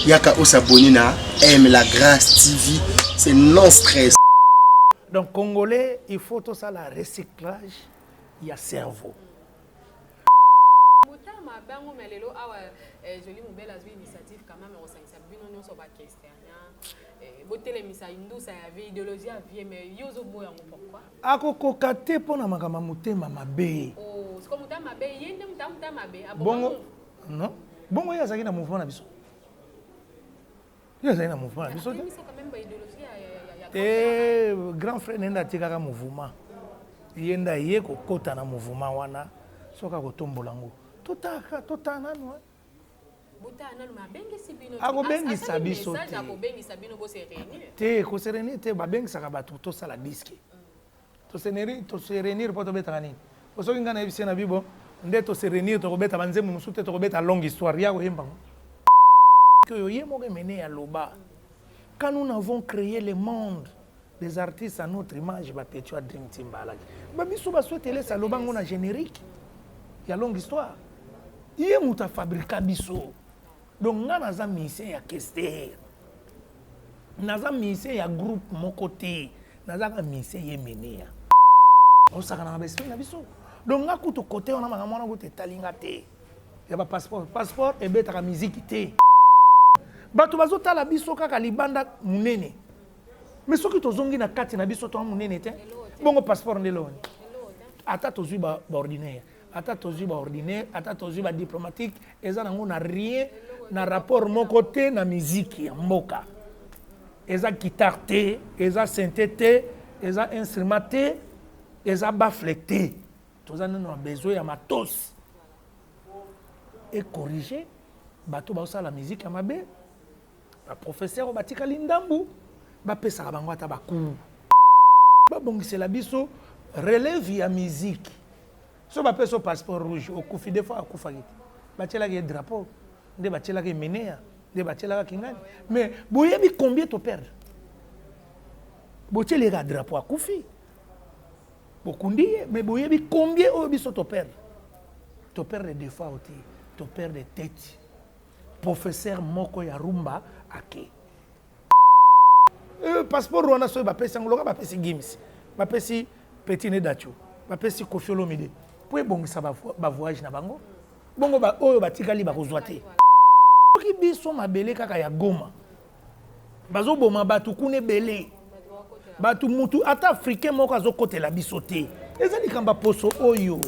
Yaka ou s'abonner na aime la grâce TV, c'est non stress. Donc Congolais, il faut tout ça la recyclage, il y a cerveau. Mutama bango melelo awa joli mobile azu initiative quand même on s'en bino nyonso ba question botele misa indusa ya vie idéologie ya vie mais yozo boya pourquoi Akokoka te pona makama mutema mabe. oh c'est comme mutama mabe yende mutama mabe Bongo non bongo ya zaki na mouvement na biso. Ya zaki na mouvement na biso. misa quand même ba idéologie ya grand frère nenda tikaka mouvement. Yenda ye kokota na mouvement wana soka kotombola ngo. Tota nanu. Butana ma bengi sibino. Ako bengi sabiso te. Message ako bengi sabino bo se réunir. Te ko se réunir te ba bengi saka batu to sala disque. To se réunir poto beta nini. Ko soki ngana ebisi na bibo nde to se réunir to ko beta banzemu musute to ko beta longue histoire ya ko yemba. Que yo yemo ke mené à loba. Quand nous avons créé le monde des artistes à notre image ba Petua Dream Team balaki. Ba biso ba souhaiter laisser loba ngona générique. Ya longue histoire. Yé muta fabrica biso. Donc nga naza musicien ya kester. Naza musicien ya groupe mon côté. Naza ka musicien ye menea. On saka na besprit na biso. Donc nga kuto côté on a makamona ko te talinga te. Ya ba passeport et betaka musique te. Bato bazo tala biso kaka libanda munene. Mais soki tozongi na kati na biso to munene te. Bongo passeport ndelo. Ata tozui ba ordinaire. Ata tozui ba ordinaire, ata tozui ba diplomatique, eza nango na rien na rapport mon côté na musique ya mboka. Eza guitare te, eza synthé te, eza instrument te, eza baffle te. Toza nano besoin ya matos. Et corriger bato ba osala musique ya mabe. Ba professeur batika lindambu, ba pesa bango ata ba ku. Ba bongisela biso relève ya musique. So ba peso passeport rouge au kufi des fois akufa gite batela ke drapeau nde batela ke menea nde batela ke ngani mais boyebi combien to perdre botela ka drapeau akufi bokundi mais boyebi combien o biso to perdre des fois oti to perdre tête professeur moko ya rumba ake passeport wana so ba pesa ngoloka ba pesi gims ba pesi petit ne dacho ba pesi Koffi Olomide pour bongisa ba voyage na bango bongo ba oyo batikali ba kozwa te soki biso mabele kaka ya Goma bazo boma batu kune belé batu mutu ata africain moko azokotela biso te ezali kamba poso oyo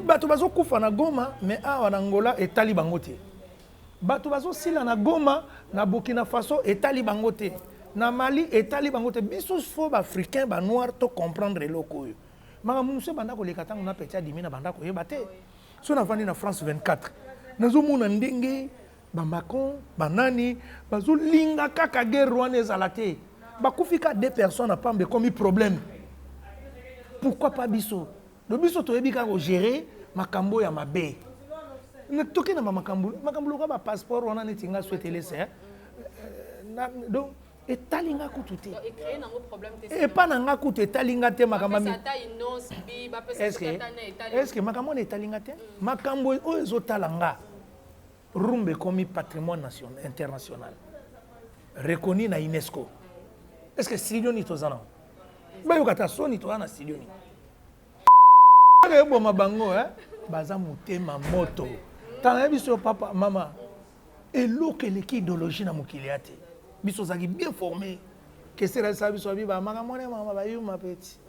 batu bazo kufa na Goma mais awa na Angola etali bango te batu bazo sila na Goma na Burkina Faso etali bango te na Mali etali bango te biso fo ba africain ba noir to comprendre eloko oyo maka munse banda ko leka tango na Petia Dimina banda ko yeba te so na vandi na France 24 nazo mona ndenge ba Macron banani bazo linga kaka guerre wana ezala te bakufika 2 personnes à pambe comme problème pourquoi pas biso do biso to yebi ka ko gérer makambo ya mabe na toke na makambo ka ba passeport wana netinga souhaiter laisser donc etalinga kututé et créer nango problème te et pas nanga kutu etalinga te makambo est-ce que makambo etalinga te makambo oyo ezotalanga rumbe comme patrimoine national international reconnu na UNESCO est-ce que studio ni tozana bayoka ta soni to na studio ni boma bango baza motema moto tana biso papa mama eloko eleki idéologie na mokili ate biso zaki bien formé que sera ça biso biba makamone mama ba yuma petit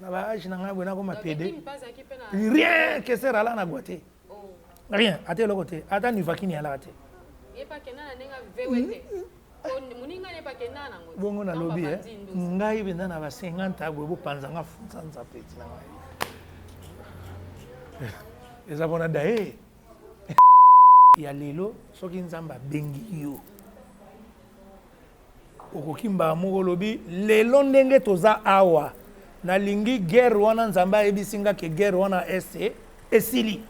na ba age na ngabwe na ko mapede rien que sera là na gote rien ate loko te ata ni vakini ala te e pa kenana nenga vewete muninga ne pa kenana ngo bongo na lobby ngai benda na ba 50 agwe bo panzanga funza petit na ngai eza bona dae ya lelo soki nzamba bengi yo okokimba moko lobi lelo ndenge toza awa nalingi guerre wana nzamba ebisinga ke guerre wana ese esili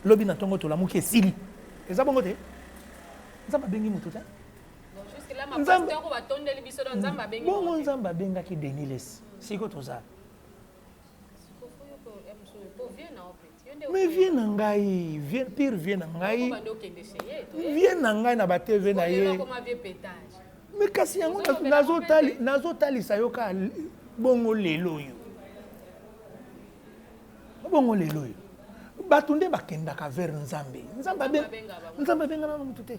lobi na tongo tolamuki esili eza bongo te nzamba bengi mutu te jusque là ma pasteur ko batondeli biso do nzamba bengi bongo nzamba benga ki Deniles siko toza Mais viens nangai, viens pire viens nangai. Viens nangai na ba TV na ye. Mais kasi yango nazotali sayoka bongo lelo yo. Bongo lelo yo. Batunde bakenda ka vers Nzambe. Nzambe benga na mutu te.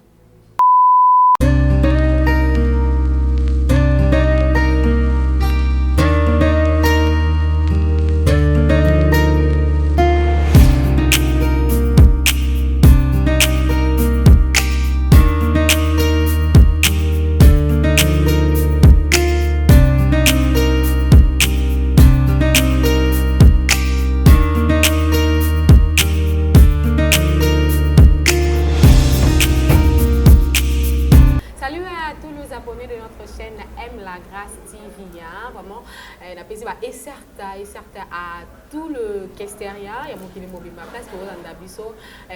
Et certes à tout le Kesteria, il y a mon qui m'a place pour Andabiso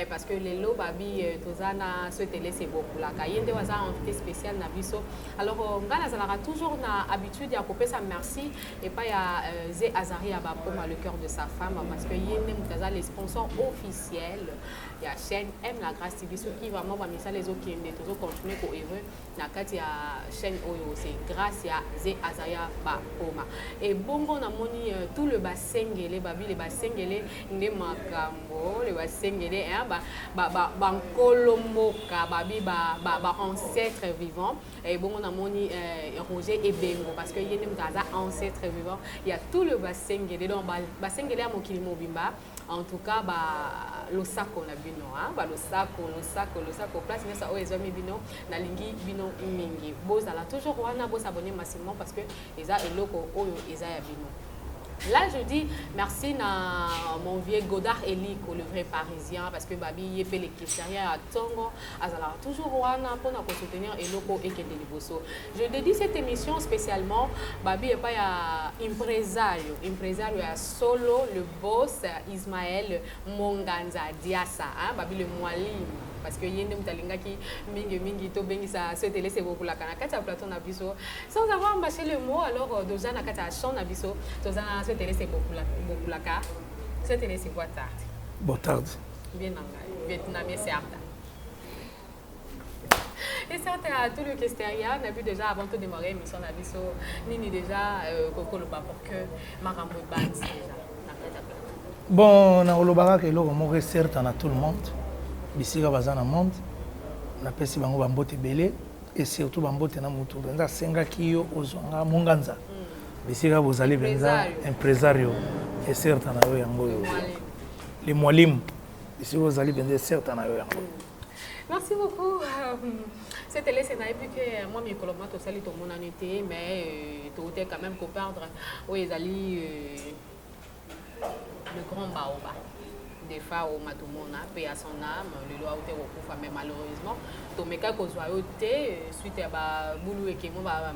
parce que les lots babi tozana souhaité laisser beaucoup la cahier de hasard entité spéciale Nabiso. Alors on a toujours na habitude à couper sa merci et pas ya Zé Azari à Bapoma le cœur de sa femme parce que yende mutaza les sponsors officiels. Il y a chaîne M la grâce TV ceux qui vraiment va mettre les autres qui aiment toujours continuer pour heureux na kati ya chaîne Oyo c'est grâce à Zé Azari Bapoma et bongo na moni tout le basengele babi les basengele nde makambo le basengele ba kolomboka babi ba ancêtre vivant et bongo na moni Roger et Bengo parce que yene mutaza ancêtre vivant il y a tout le basengele donc basengele à mokili mobimba en tout cas le sako na bino le sako place mais ça oyezo mi bino na lingi bino mingi bozala toujours wana bo s'abonner massivement parce que eza eloko oyo eza ya bino. Là, je dis merci à mon vieux Godard Eliko, le vrai parisien, parce que Babi yépe les Kesteria à Tongo, azala toujours wana pour nous soutenir Eloko et Kendeliboso. Je dédie cette émission spécialement Babi et pas ya impresario à Solo, le boss Ismaël Monganza Diassa, Babi le Mwalim. Parce que yende mutalinga ki mingi to bengi sa se télé c'est beaucoup la kanakata plateau na biso sans avoir embâché le mot alors dozana kata chant na biso dozana se télé c'est beaucoup la ka se télé c'est quoi tard bon tard bien en vietnamien c'est arta et certes à tout le Kesteria on a vu déjà avant de démarrer l'émission na biso nini déjà koko le pas pour que marambo band déjà na kata bon na olobaka ke loko mo certes na tout le monde bisika bazana monde na pesi bango bambote belé et surtout bambote na mutu benza senga kiyo ozonga munganza bisika bozali benza impresario et certain na yo yango les mwalim bisika bozali benza certain na yo yango. Merci beaucoup. C'était laissé na puis que moi mes colombiens to sali to mon année mais to était quand même ko perdre oui ezali le grand baoba. Des fois au matumona paix à son âme le loi au kufa mais malheureusement to meka ko zoyote suite à ba boulou et kemo ba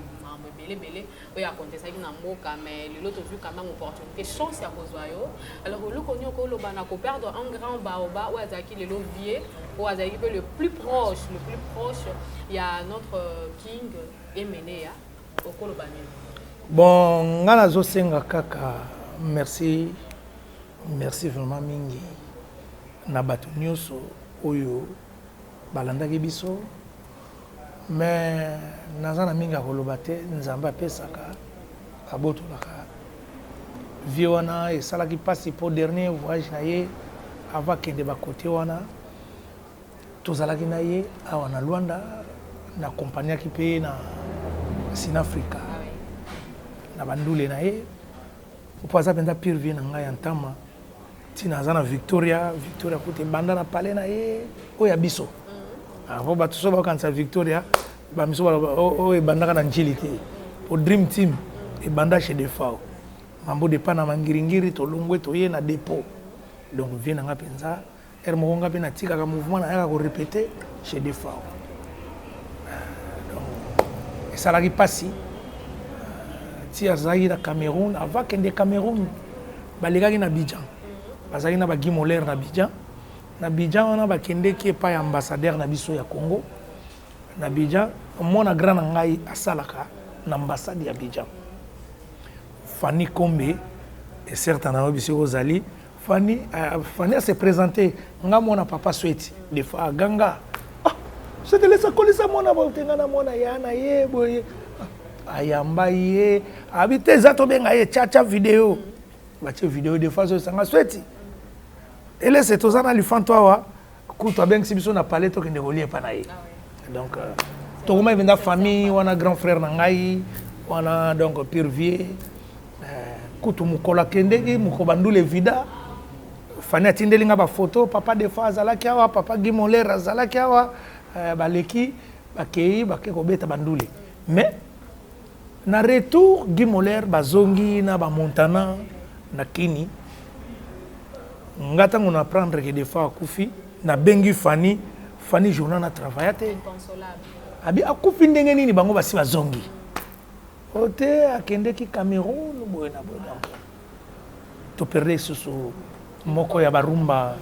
belé o ya compter ça qui na mboka mais le lot vu quand même opportunité chance à kozoyo alors le konyo ko lo bana ko perdre un grand baoba ou azaki le lovier ou azaki le plus proche il y a notre king Emenea au kolobani. Bon ngana zo senga kaka merci vraiment mingi na bato nyonso oyo balandaki biso mais naza na mingi akoloba te nzambe apesaka abotolaka vie wana esalaki mpasi mpo dernier voyage na ye ava kende bakote wana tozalaki na ye awa na Luanda na akompagnaki mpe na Sinafrika na bandule na ye mpo aza mpenza pire vie na ngai ya ntama tina aza na Victoria kote banda na palais na ye oyo ya biso po bato so bakanisa Victoria bamiso oyo ebandaka na njili te po Dream Team ebanda chez Defao mambo depa na mangiringiri tolongwe toye na dépôt donc vie na nga mpenza ere moko nga mpe natikaka mouvement nayaka korepete chez Defao donc esalaki mpasi ti azalaki na Cameroun avant kende Cameroun balekaki na Abidjan bazalaki na bagimolaire na Abidjan wana bakendeki epai ya ambassadeur na biso ya Congo na Abidjan mona grand na ngai asalaka na ambassade ya Abidjan Fanny Kombe et certain na biso ozali Fanny s'est présentée. Nga mona papa souhaite. Des fois, ganga. Ah, c'est de laisser coller ça mona botengana mona yana ye boye. Ayamba ye. Habite zato benga ye tcha vidéo. Bache vidéo des fois ça nga souhaite. Et là c'est tout ça na lifanto wa. Kuto ben si biso na parler to kende relier pa na ye. Donc to kuma venda famille wana grand frère na ngai wana donc Pirvier. Kutu mukola kendeki mukobandule vida. Fani atindelinga ba photo papa de fois azalaki awa papa Gimoler azalaki awa baleki bakei bakeko beta bandule mais na retour Gimoler bazongi na ba Montana na Kini ngata ngona prendre que des fois akufi na bengi Fani journal na travailler inconsolable abi akufi ndenge nini bango basi bazongi ote akendeki Cameroun boye na boye to perdre susu moko ya barumba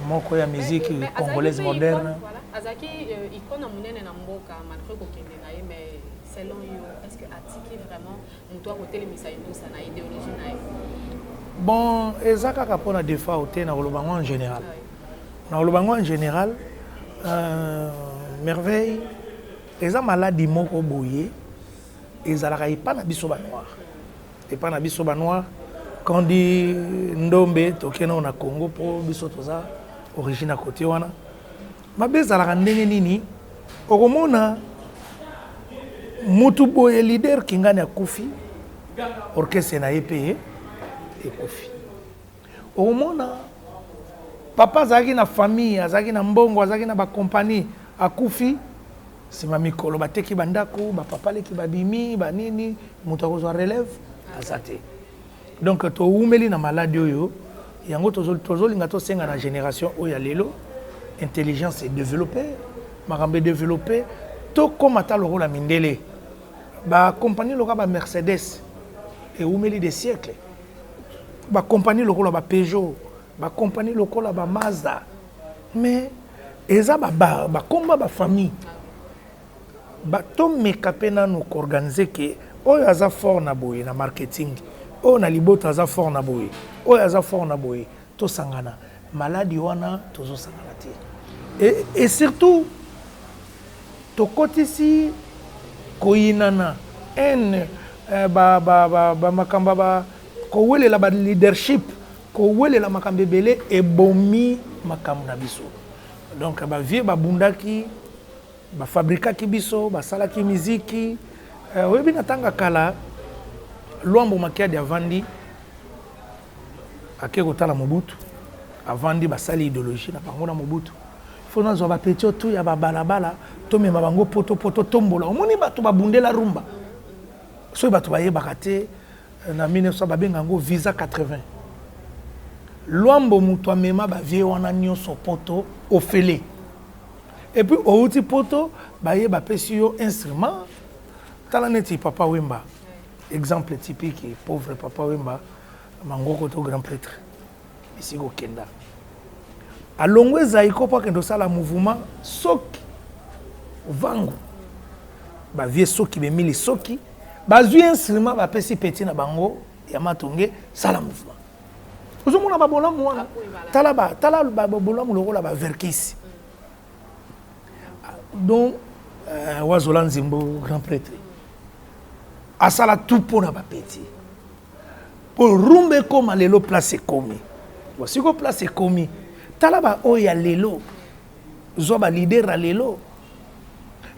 moko ya musique congolaise moderne azaki icône monene na mboka malgré ko kende na ye mais selon yo est-ce que atiki vraiment muto a côté lemisa indusa na idéologie na ye bon ezaka ka pona des fois ote na lobango en général na lobango en général merveille eza maladie moko boye ezalaka epa na biso ba noir epa na biso ba noir. Quand on dit Ndombe, tokena na Congo pour biso toza origine à côté wana. Ma beza la ndenge nini okomona mutu boye leader kingani akufi orchestre na EP et kufi. Okomona papa zaki na famille, azaki na mbongo, azaki na ba compagnie akufi sima mikolo bateki bandako ba papa leki babimi ba nini mutu akozwa relève azate. Donc to umeli na maladie oyo yango tozolinga to senga na génération oyo lelo intelligence est développée makambe développé to komata loko la mindele ba compagnie loka ba Mercedes et umeli des siècles ba compagnie loko la ba Peugeot ba compagnie loko la ba Mazda mais eza ba komba ba famille ba to mekapena no organiser que oyo aza fort na boye na marketing. Oh na libota za fort na boye. Oh ya za fort na boye. To sangana. Maladie wana tozo sangana te. Et surtout to kotisi koinana en ba makamba ba ko wele la ba leadership ko wele la makambe belé et bomi makam na biso. Donc ba vie ba bundaki ba fabrika ki biso ba sala ki muziki webi natanga kala Luambo Makiadi avandi akeko tala Mobutu avandi basali idéologie na bango na Mobutu fona zo ba petit tout ya ba balabala to mema bango poto tombola omoni bato babundela rumba so bato baye bakate na 1900 babenga ngo visa 80 Luambo mutu amema ba vie wana nyonso poto ofele et puis outi poto baye ba pesi yo instrument tala neti papa Wemba. Exemple typique, pauvre papa Wemba, Mangoko to grand prêtre, ici au Kenda. A Longwe Zaïko, pas que ça la mouvement, Soki, Vangu, ba vie Soki, be mili Soki, ba zui instrument, ba pesi petit na bango, Yamatonge, ça la mouvement. Vous avez un bolam mouana, tala ba bolam le rôle ba verkis. Donc, Wazolan Zimbo, grand prêtre. Asala tout pour na bapeti pour rumbe comme lelo place komi voici ko place komi talaba oya lelo zoba leader a lelo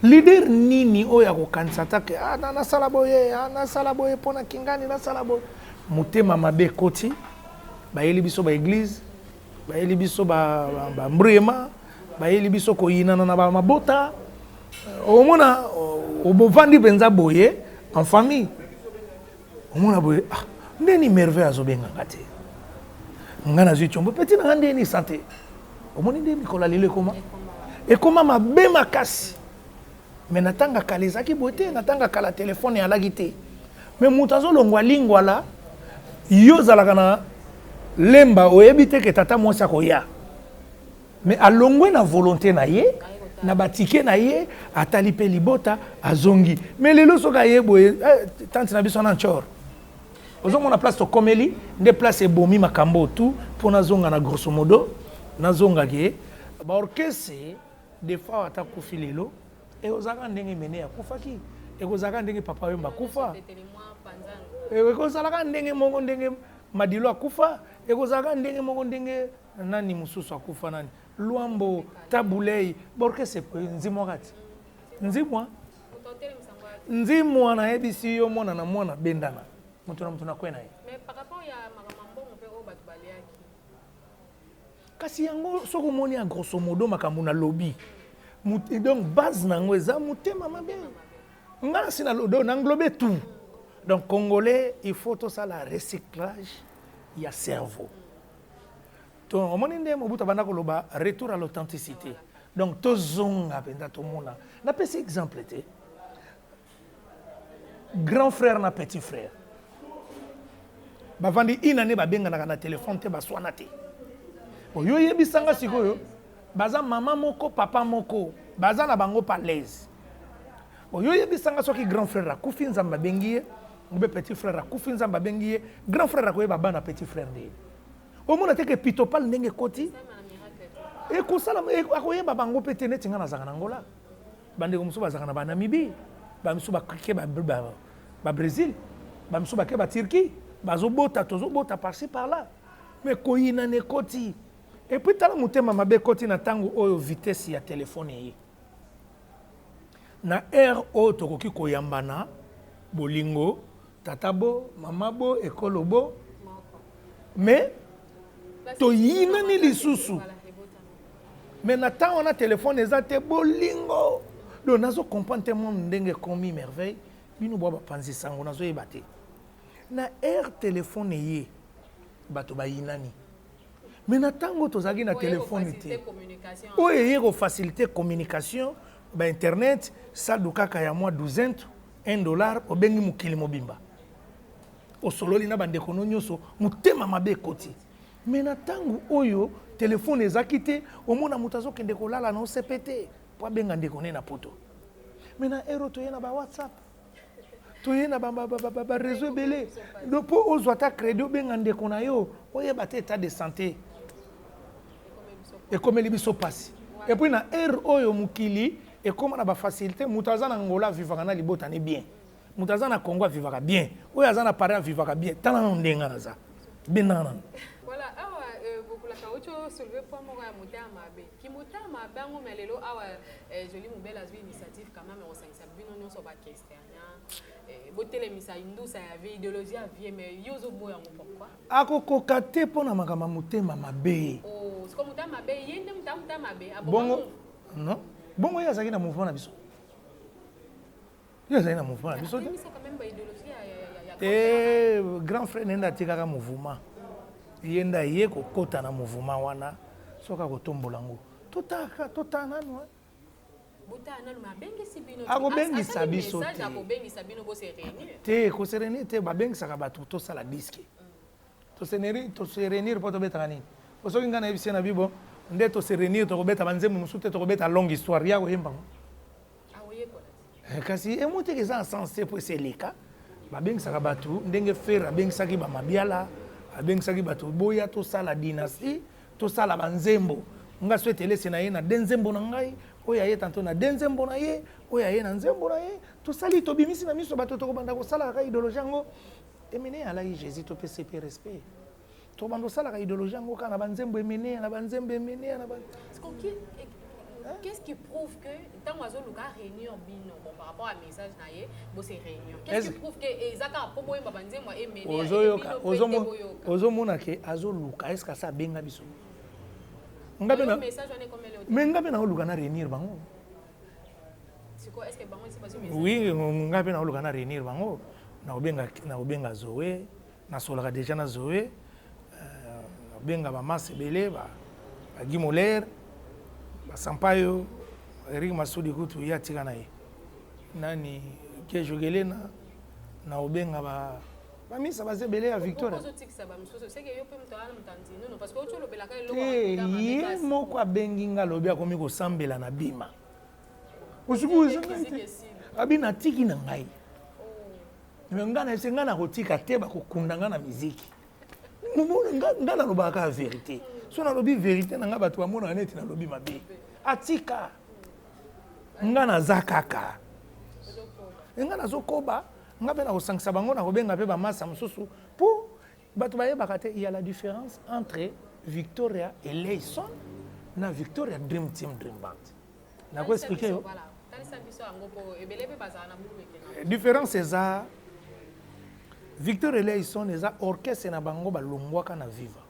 leader nini oya ko kansata ke na sala boye pona kingani na sala boye mutema mabe koti ba yeli biso ba église ba yeli biso ba mbrema ba yeli biso ko yina na ba mabota omona obovandi benza boye en famille. On a beau ndeni merveille azobenga ngate. Ngana zichombo petit na ndeni santé. Omoni ndeni kola lele koma. Et comment ma be makasi. Mais natanga kalezaki bote natanga kala téléphone ya lagité. Mais mutazo longwa lingwa la yo zalaka na lemba oyebite ke tata mwasa koya. Mais alongwe na volonté na ye na batike na ye atali pe libota azongi mais lelo soka ye boye tante na biso na chor ozomona place to komeli nde place ebomi makambo tout pour nazonga na grosso modo nazonga ke ba orchestre des fois atakufi lelo et ozaka ndenge mene ya kufaki et ozaka ndenge papa yomba kufa et kozalaka ndenge moko ndenge madilo akufa et kozalaka ndenge moko ndenge nani mususu akufa nani Luambo tabulei ba orchestre nzimwa kati nzimwa na ebisi yo mwana na mwana bendana mutu na mutu na kwena ye mais par rapport ya makambo on peut oba tubaliaki kasi yango soko moni ya grosso modo makambo na lobby donc base nango eza mutema mabe ngana sina lodo na englober tout donc congolais il faut tout ça la recyclage ya cerveau to omoni nde mobuta banda koloba retour à l'authenticité donc tozonga penda to mona na pesi exemple te grand frère na petit frère bavandi inane babenganaka na téléphone te baswana te oyo yebisanga sikoyo baza mama moko papa moko baza na bango pa l'aise oyo yebisanga soki grand frère akufi nzamba bengi ye obe petit frère akufi nzamba bengi ye grand frère akoyeba bana petit frère nde omona te ke pitopal ndenge koti ekosala akoyeba bango pe te neti nga nazaka na ngola bandeko mosusu bazaka na banamibi bamisu bakike Brésil, bamisu bake ba Turquie, bazobota tozobota par-ci par-là. Mais koyina ne koti. Et puis tala mutema mabe koti na tango oyo vitesse ya téléphone ye. Na air o tokoki koyambana bolingo, tatabo, mamabo, ekolobo. Mais toyina ni lisusu. Mais na tango na téléphone ezate bolingo. Donc nazo comprendre tellement ndenge komi merveille. Bino boba panzi sango nazo yebate na air téléphone ye bato bayinani mais na tango tozaki na téléphone te oye yeko facilité communication ba internet ça dukaka ya moi 12 $1 obengi mukili mobimba osololi na bandeko nyonso mutema mabe koti mais na tango oyo téléphone ezaki te omona mutazo kende kolala na OCPT po benga ndeko ne na poto mais na air to ye na ba WhatsApp toye na ba réseau belé donc pour ozwata crédit benga ndeko na yo oyeba te état de santé et comme les biso passe et puis na air oyo mukili et comme na ba facilité mutaza na ngola vivaka na libota ne bien mutaza na Congo vivaka bien oyo azana Paris vivaka bien tana ndenga naza benana voilà awa beaucoup la kaocho soulever point moko ya motema mabe ki motema bango melelo awa joli mobile azwi initiative quand même on sangisa bino nyonso ba question botele misa indusa ya vie idéologie ya vie mais yozo boya ngo pourquoi akokoka te pona makama motema mabe oh c'est comme motema mabe yende motema mabe bongo non bongo ya zaki na mouvement na biso ya zaki na mouvement na biso c'est quand même ba idéologie ya grand frère nenda tikaka mouvement yenda ye kokota na mouvement wana soka kotombola ngo totana no akobengisa biso te koserenir te babengisaka bato tosala diske toserenir mpo tobetaka nini osoki ngai nayebisi na bibo nde toserenir tokobeta banzembo mosusu te tokobeta longue histoire ya koyembango kasi emoteke eza ensens te po eseleka babengisaka bato ndenge fere abengisaki bamabiala abengisaki bato boya tosala dynastie tosala banzembo nga so etelesi na ye na de nzembo na ngai oyo aye tanto na de nzembo na ye oyo aye na nzembo na ye tosali tobimisi na miso bato tokobanda kosala kaka idéologie yango emene alaki jésus topesi pe respect tokobanda kosalaka idéologie yango kaka na banzembo emene na banzembo emene na qu'est-ce qui prouve que tant oiseau luka réunion bino bon par rapport à message na ye bo c'est réunion qu'est-ce qui prouve que ezaka po boye banzembo emene ozomona ke azoluka est-ce que ça benga biso ngabe na mais ngabe na oluka na réunir bango est-ce que bango c'est pas message oui ngabe na oluka na réunir bango na obenga Zoé na solaka déjà na Zoé obenga ba masse belé ba Gimoler ba Sampayo Eric Masudi kutu ya tika na ye nani ke jogelena na obenga ba misa baze belé ya Victoria ye moko abengi nga lobi akomi kosambela na bima osuku abi na tiki na ngai Mais ngana ese ngana kotika te ba kokunda ngana muziki. Ngana lobaka la vérité. So na lobi vérité na nga batu amona neti na lobi mabe. Atika. Ngana zakaka. Ngana zokoba ngabe na kosangisa bango na kobenga pe ba massa mususu pour batu baye bakate il y a la différence entre Victoria et Layson na Victoria Dream Team Dream Band. Na ko expliquer yo. Différence c'est ça. Victor et Layson est orchestre na bango balongwaka na Viva.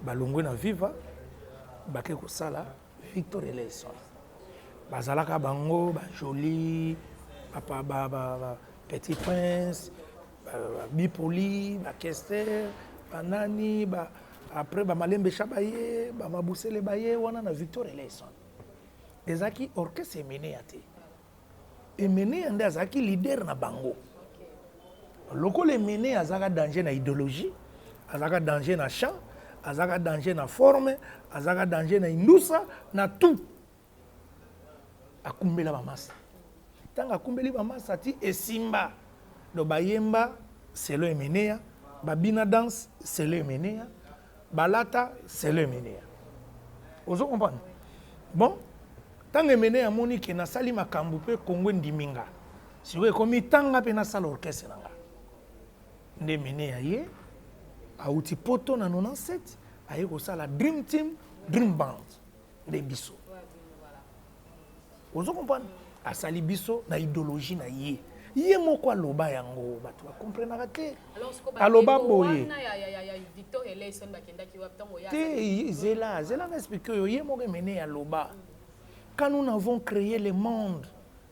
Balongwe na Viva bake ko sala Victor et Layson. Bazalaka bango ba Joli, papa ba Petit Prince, Bipoli, ba Kester, Banani, ba après ba Malembe Chabaye, ba Mabusele Baye wana na Victor et Layson. Ezaki orchestre mené ate. Et mené ande azaki leader na bango. Loko le mené azaka danger na idéologie, azaka danger na chant, azaka danger na forme, azaka danger na indusa, na tout. Akumbela ba massa. Tanga akumbeli ba massa ti esimba. Do bayemba c'est le mené, babina danse c'est le mené, balata c'est le mené. Vous comprenez? Bon, tanga mené a monique na sali makambu pe Kongo ndiminga. Si vous komi tanga pe na sala orchestre nanga. Nde mené aye auti poto na 97 aye ko sala Dream Team Dream Band de biso. Vous comprenez? Asali biso na idéologie na ye. Ye moko aloba yango batu ba comprendre te. Aloba boye. Victor et Layson bakenda ki waptango ya. Te zela m'explique yo ye moko mené aloba. Quand nous avons créé le monde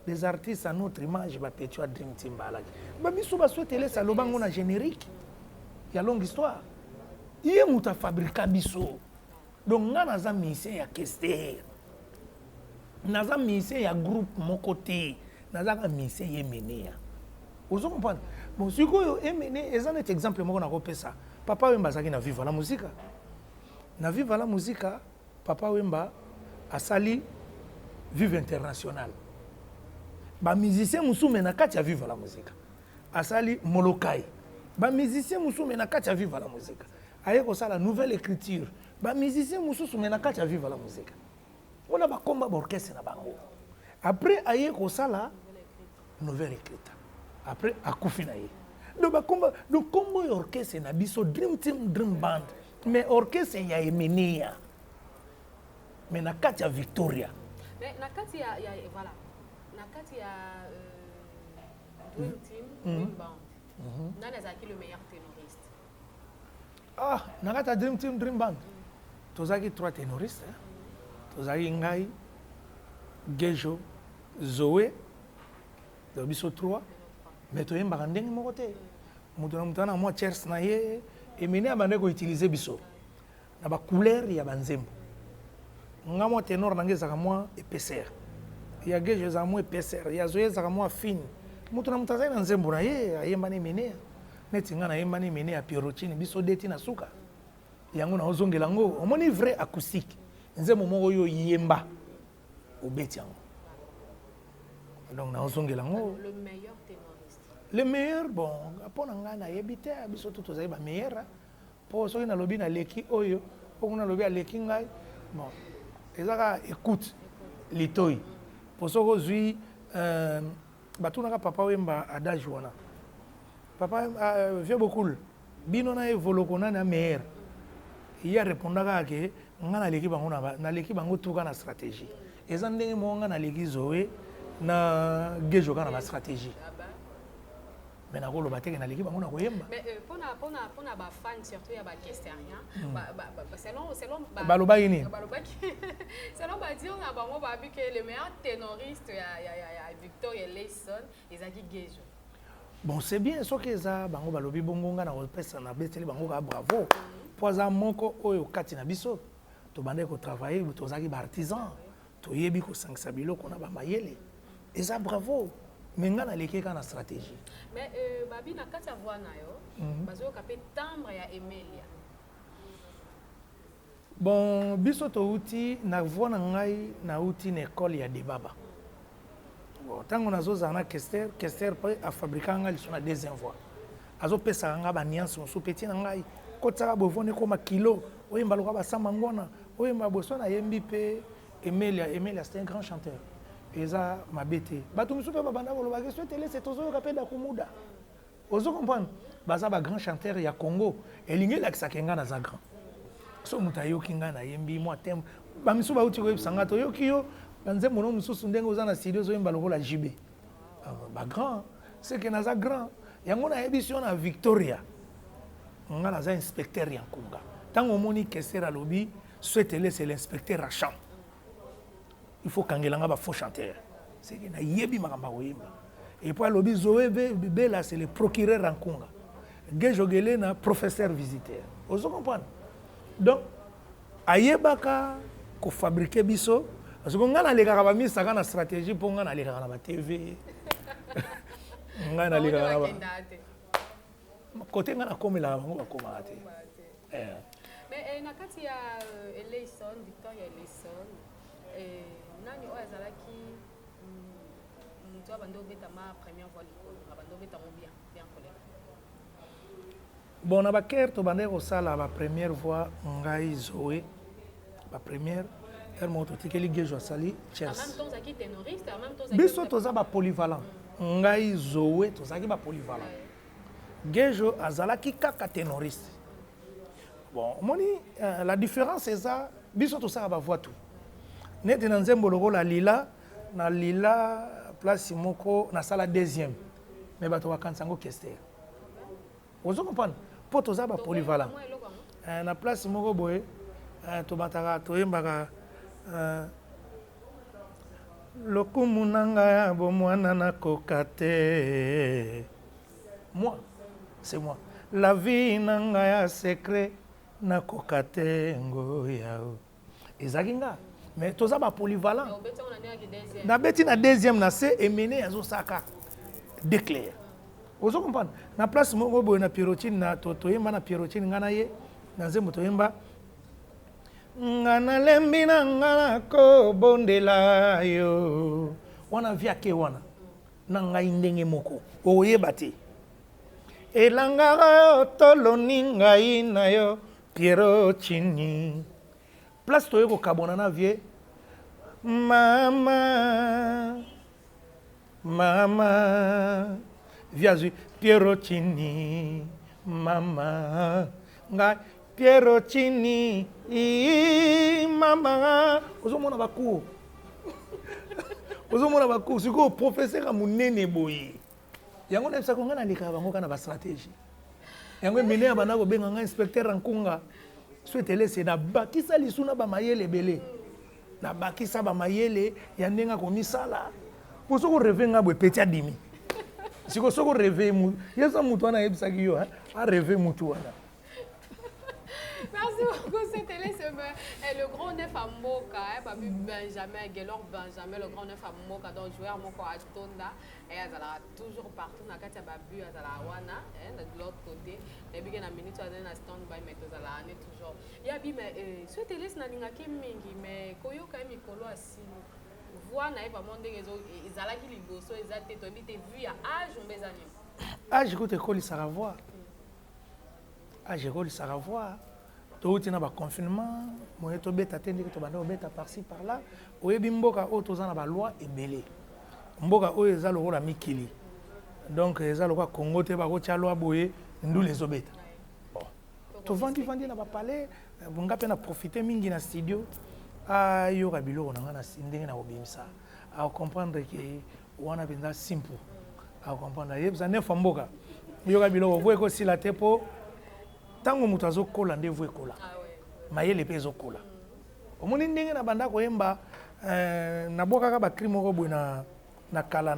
des artistes à notre image, Bapetua Dream Team balaki. Babiso ba souhaiter les salobango na générique. Il y a longue histoire. Yé muta fabrica biso. Donc nga naza mise ya Kester. Naza mise ya groupe mon côté. Naza ka mise ye mené. Vous comprenez? Bon, si ko e mené, ez un exemple moko na kopesa. Papa Wemba zaki na vivre la musique. Na vivre la musique, Papa Wemba asali Vive International. Ba musicien musume na kati ya Vive la musique. Asali Molokai. Ba musicien musume na kati ya Vive la musique. Aye ko sala nouvelle écriture. Ba musicien musume na kati ya Vive la musique. On a ba combat orchestre na bango. Après aye ko sala nouvelle écriture. Après akufi na ye. Donc ba combat donc combo orchestre na biso Dream Team Dream Band. Mais orchestre ya Emenia. Mais na kati ya Victoria. Mais na kati ya voilà. Nakati ya Dream Team, Dream Band. Nani azaki le meilleur ténoriste? Ah, nakati Dream Team, Dream Band. Tozaki 3 ténoristes. Tozaki Ngai, Gejo, Zoé, biso 3. Mais toyembaka ndenge moko te. Mutu na mutu na mwa chers na ye, Emenia abande ko utiliser biso. Na ba couleur ya banzembo. Nga mwa ténor nange ezaka mwa épaisseur. Ya Gejo za mwa épaisseur, ya Zoé za mwa fine. Mutu na mutu azali na nzembo na ye, ayemba ni Emenia. Neti nga na yemba ni Emenia Pierrotine biso deti na suka. Yango na ozongela ngo, omoni vrai acoustique. Nzembo moko yo yemba obeti yango. Donc na ozongela ngo. Le meilleur ténoriste. Le meilleur, bon, pour nga na yebite biso tout ozali ba meilleur. Pour soki na lobi na leki oyo, pour na lobi a leki ngai. Bon, ezaka écoute litoi. Pour soko zui batunaka Papa Wemba adage wana. Papa vieux beaucoup. Bino na evoloko na meilleur. Il a répondaka ke nga na leki bango na leki bango tuka na stratégie. Eza ndenge mo nga na leki Zoé na Gejo kana ba stratégie. Mais na kolo bateke na leki bango na koyemba. Mais pour na ba fan surtout ya ba Kesterien, selon baloba yini. Selon ba dire na bango ba bi que le meilleur ténoriste ya Victor et Layson ezaki Gejo. Bon, c'est bien ce que ça bango balobi bongo nga na opesa na beteli bango ka bravo. Poza moko oyo kati na biso to bande ko travailler to zaki ba artisan to yebi ko sangisa biloko na ba mayele. Eza bravo. Mais nga na leki kana stratégie. Mais babi na kati ya voix na yo bazo kapé timbre ya Emelia. Bon, biso to uti na voix na ngai na uti na école ya Debaba. Tant qu'on a zozana Kester peut a fabriquer un gars sur la deuxième voie. Azo pesa nga ba nuance so petit na ngai. Kotaka bovone comme kilo. Oyemba loka ba samangona. Oyemba bosona yembi pe Emelia c'est un grand chanteur. Eza mabete. Bato musupe ba banda boloba que sur télé c'est tozo ka peda kumuda. Ozo comprendre. Baza ba grand chanteur ya Congo. Elingi la kisakenga na za grand. So mutayo kinga na yembi moi tem. Ba misuba uti ko ebsanga to yokiyo. Banze mono mususu ndenge oza na studio zo yemba lokola JB. Ba grand, c'est que naza grand. Yango na édition na Victoria. On a naza inspecteur ya Nkunga. Tant au moni Kester alobi, souhaitez c'est l'inspecteur à chant. Il faut kangelanga ba faux chanteur. C'est que na yebi makamba oyemba. Et puis alobi Zoé Bela c'est le procureur à Nkunga. Gejogele na professeur visiteur. Vous comprenez? Donc ayebaka ko fabriquer biso parce que on a les gars mis ça na stratégie pour on a les gars na TV. On a les gars na côté ngana comme la bango ba koma ate. Mais na kati ya election Victoria election nani o azalaki mtu abando beta ma première fois likolo abando beta mo bien colère. Bon na ba ker to bande ko sala ba première fois ngai Zoé ba première elle monte tikeli gejo sali chess. En même temps ça qui ténoriste en même temps ça. Biso toza ba polyvalent. Ngai Zoé toza ki ba polyvalent. Gejo azalaki kaka ténoriste. Bon, moni la différence c'est ça biso to ça ba voix tout. Net na nzembo lokola lila na lila place moko na sala deuxième. Mais bato wa kansango Kester. Vous comprenez? Po toza ba polyvalent. Na place moko boye to bataka to yembaka lokumu nanga ya bomwana na kokate. Moi, c'est moi. La vie nanga ya secret na kokate ngoya. Ezaginga. Mais toza ba polyvalent. Na beti na deuxième na se emene yazo saka déclare. Vous comprenez? Na place moko boye na Pirotine na to yemba na Pirotine ngana ye na nzembo to yemba ngana lembi na ngana ko bondela yo wana via ke wana na ngai ndenge moko oyeba te elanga toloni ngai na yo Piero Chini place to yeko kabona na vie mama viazu Piero Chini mama ngai Piero Chini mama ozomona baku siko professeur amunene boye yango na bisako ngana ndika bango kana ba stratégie yango mene abana ko benga inspecteur Nkunga souhaitez c'est na bakisa lisuna ba mayele belé na bakisa ba mayele ya ndenga ko misala pour soko revenga bo petit adimi siko soko rêver mu yesa mutu ana yebisaki yo a rêver mutu wana. Merci beaucoup, c'était le grand neuf à Moka, Benjamin, Gaylord Benjamin, le grand neuf à Moka, donc joueur Moko à Tonda, et elle a toujours partout, na Katia Babu, elle a Wana, de l'autre côté, et puis elle a minute à un stand-by, mais elle a toujours. Il y a bien, souhaitez-les, n'a pas mingi, mais Koyo quand même, il colo assis. Voix n'a pas monté les autres, ils allaient qui les bossos, ils allaient te vu à âge ou mes années. Âge, écoute, école, ça va voir. Âge, école, ça va voir. Tout est dans le confinement, moi to beta tende to banda beta par-ci par-là, oyebi mboka o tozana ba loi ebele. Mboka o eza lokola mikili. Donc eza lokola Congo te ba ko tia loi boye ndule ezobeta. Bon. To vandi na ba palais, bunga pe na profiter mingi na studio. Ah yo ka biloko na ngana ndenge na obimisa. A comprendre que wana benza simple. A comprendre yebza ne famboka. Yo ka biloko voye ko sila tepo. Tango mutu azokola nde vwe kola mayele pe ezokola omoni ndenge na banda koyemba nabwakaka bakri moko boye na kala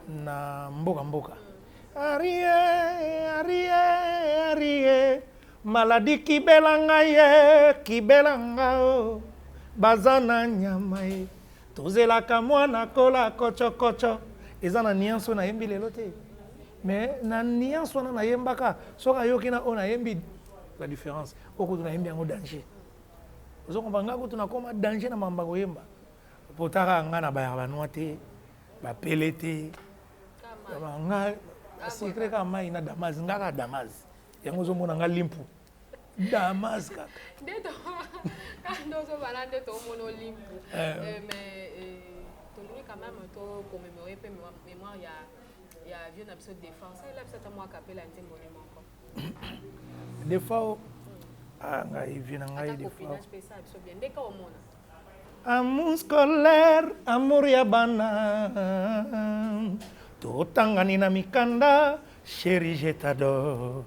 na mboka arie maladi kibelanga ye kibelanga o baza na nyama ye tozelaka mwana kola kochokocho eza na nianso na yembi lelo te. Mais na nuance wana na yembaka soka yokina ona yembi la différence oko tuna yembi yango danger ozo kompanga ko tuna koma danger na mamba ko yemba potaka ngana ba ya banwa te bapele te nga secret ka mai na Damas ngaka Damas yango ozomona nga limpu Damas kaka quand on va là to mono limpu mais toluni quand même to commémorer peu mémoire il y a vieux épisode de défense il a peut-être moi capé la nté monument encore des fois nga vient nga des fois bien dès qu'on mona amour scolaire amour ya bana totangani na mikanda chérie je t'adore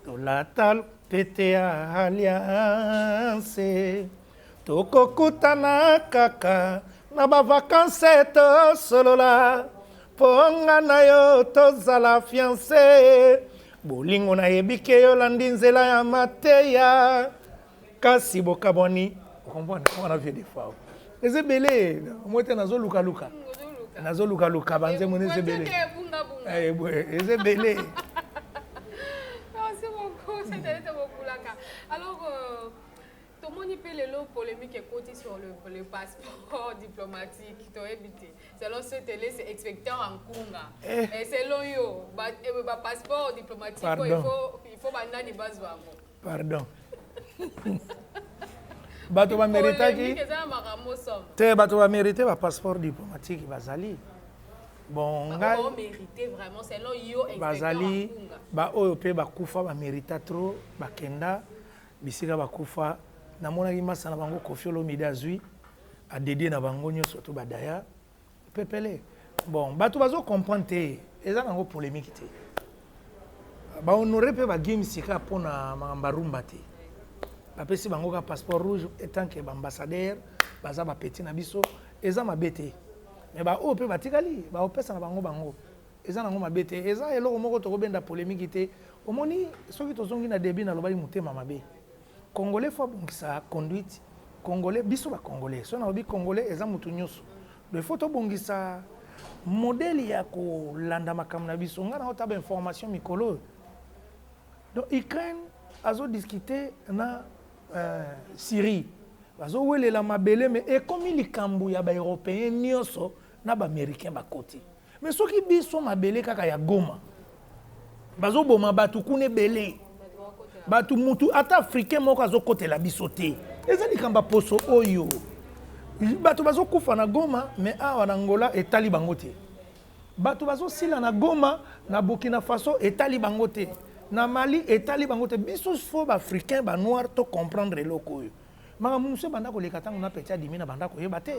tolatal pete ya alliance tokokutana kaka na bavakanse tosolola ponga na yo tozala fiancé bolingo nayebi ke yolandi nzela ya mateya kasi bokabwani on vu des fois eze belé moi te nazoluka luka banze mone eze belé eze belé c'est mon cours c'était beaucoup là alors tout le monde peut les lots polémiques et côté sur le passeport diplomatique to éviter selon ce télé c'est expecteur en kunga et selon yo ba passeport diplomatique il faut banani bazwa pardon bato ba méritaki te bato ba mérité ba passeport diplomatique bazali bon nga mérité vraiment selon yo bazali ba oyo pe ba kufa ba mérita trop ba kenda bisika ba kufa na mona ki masa na bango Koffi Olomide azui a dédié na bango nyonso to badaya pepele bon bato bazo comprendre te eza nango polémique te ba honorer pe ba game sika pona mambarumba te bapesi bango ka passeport rouge étant que ambassadeur baza ba petit na biso eza mabete mais ba o pe batikali ba opesa na bango eza nango mabete eza eloko moko to kobenda polémique te omoni soki tozongi na début na lobali mutema mabe congolais faut bongisa conduite congolais biso ba congolais so na obi congolais eza mutu nyonso le faut to bongisa modèle ya ko landa makambo na biso ngana otaba information mikolo donc Ukraine azo discuter na Syrie bazo welela mabele mais et comme likambu ya ba européen nyonso na ba américain ba côté mais soki biso mabele kaka ya Goma bazo boma batu kune belé batu mutu ata africain moko azo côté la biso te eza likamba poso oyo batu bazo kufa na Goma mais awa na Angola etali bango te batu bazo sila na Goma na Burkina Faso etali bango te na Mali etali bango te biso fo ba africain ba noir to comprendre loko oyo maka muso banda ko leka tango na petia dimina banda ko yeba te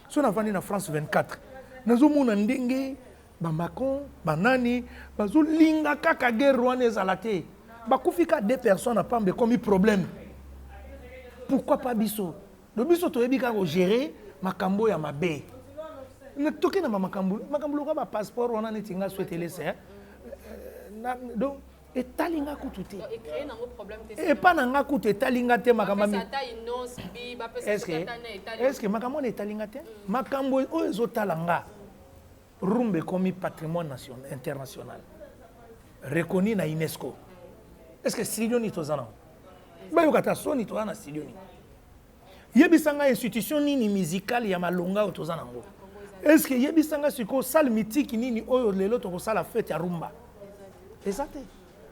so na vandi na France 24 nazo mona ndenge ba Macron banani bazo linga kaka guerre wana ezala te bakufika 2 personnes apambe comme problème pourquoi pas biso le biso to yebi ka ko gérer makambo ya mabe na toke na makambo ka ba passeport wana netinga souhaiter laisser donc etali nga kutu te et pas na nga kutu etali nga te makambo est-ce que makambo na etali nga te makambo oyo ezotala nga rumbe comme patrimoine national international reconnu na UNESCO est-ce que studio ni tozana bayoka ta soni tozana studio ni yebisanga institution nini musicale ya malonga oyo tozana ngo est-ce que yebisanga siko salle mythique nini oyo lelo tokosala fête ya rumba ezate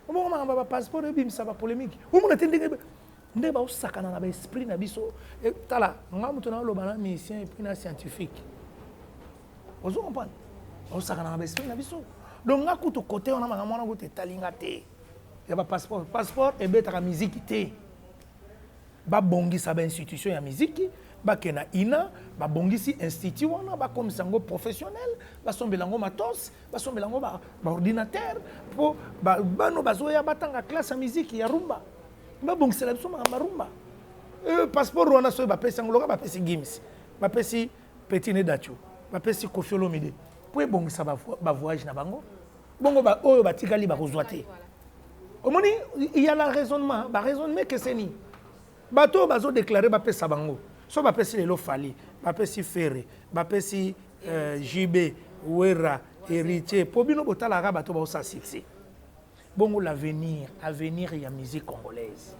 omo mama ba passeport ebimisa ba polémique omo na tendenge nde ba osakana na ba esprit na biso tala nga mutu na loba na musicien et puis na scientifique ozo comprendre osakana na ba esprit na biso donc nga kuto côté on a manga mona gote talinga te ya ba passeport ebetaka musique te ba bongisa ba institution ya musique ba kena ina ba bongisi institut wana ba comme sango professionnel ba sombelango matos ba sombelango ba ordinateur po ba bano bazoya batanga classe ya musique ya rumba ba bongisa la biso ma rumba passeport wana so ba pesa ngoloka ba pesi gims ba pesi petit nedacho ba pesi Koffi Olomide po bongisa ba voyage na bango bongo ba oyo batikali ba kozwa te omoni il y a la raisonnement ba raisonnement que c'est ni bato bazo déclarer ba pesa bango so ba pesi lelo fali ba pesi ferre ba pesi JB Wera héritier po bino botala ka bato ba osa succès bongo l'avenir avenir ya musique congolaise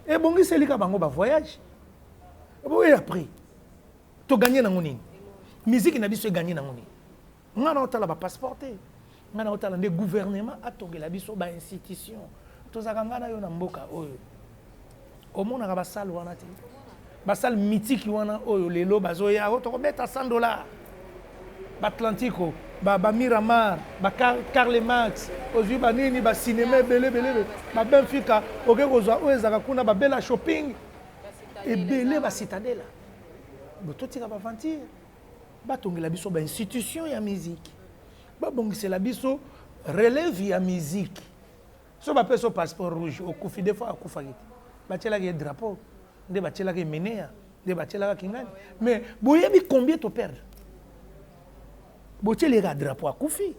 et bongi selika bango ba voyage bo et après to gagner na ngoni musique na biso gagner na ngoni nga na otala ba passeport te nga na otala nde gouvernement atongela biso ba institution tozaka nga na yo na mboka oyo omonaka basale wana te basale mythique wana oyo lelo bazoya tokobeta $100 baatlantico bamiramar bacarle max ozwi banini bacinema ebele babenfica oke kozwa oyo ezaka kuna babela shopping ebele bacitadela bototika baventure batongela biso bainstitution ya musique babongisela biso relève ya musique so bapesa passeport rouge okufi des fois akufaki te batielaki ye drapeau nde batielaki menea nde batielaka kingani mais boyebi combien toperdre botieleka drapeau akufi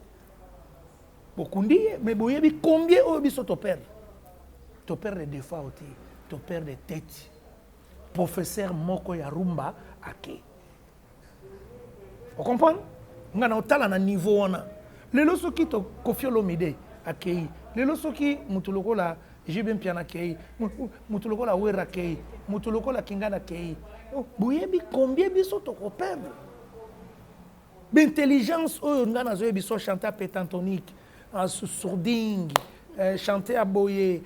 bokundi ye mais boyebi combien oyo biso toperdre des fois oti toperdre tête professeur moko ya rumba ake vous comprenez? Nga na otala na niveau wana lelo soki to Koffi Olomide akei lelo soki mutu lokola JB Mpiana akei mutu lokola Wera akei mutu lokola Kingana akei boyebi combien biso tokoperdre d'intelligence oyo nga nazoye biso chanter pétantonique sourding chanter à boye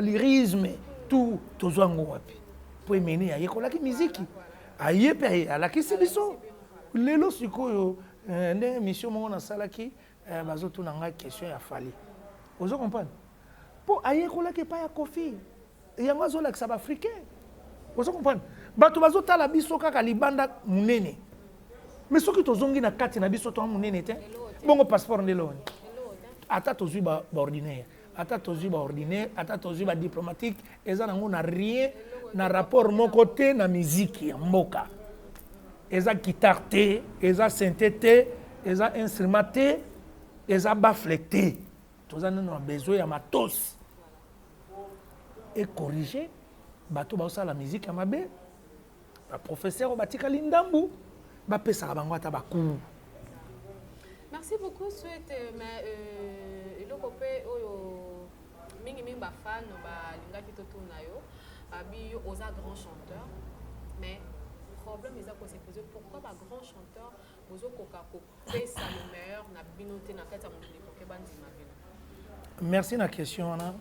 lyrisme tout tozwa ngo wapi po emene ayekolaki miziki aye pe alakisi biso lelo sikoyo nde mission moko nasalaki bazotuna ngai question ya fali ozo comprendre po ayekolaki pa ya Koffi yango azolakisa baafricain ozo comprendre bato bazotala biso kaka libanda munene mais soki tozongi na kati na biso to munene te bongo passeport ndeloni ata tozwi ba ordinaire ata tozwi ba ordinaire ata tozwi ba diplomatique eza nango na rien na rapport moko te na musique ya mboka eza guitare te eza synthé te eza instrument te eza baffle te toza nano na besoin ya matos et corriger bato baosala musique ya mabe baprofesseur oyo batikali ndambu bapesaka bango ata bakuu. Merci beaucoup, souhaite eloko pe oyo mingi fan balingaki totuna yo abi oza grand chanteur mais problème eza ko se poser pourquoi ba grand chanteur bozo koka ko pesa le meilleur na binote na kata mokili ko ke bandima bino. Merci na question wana.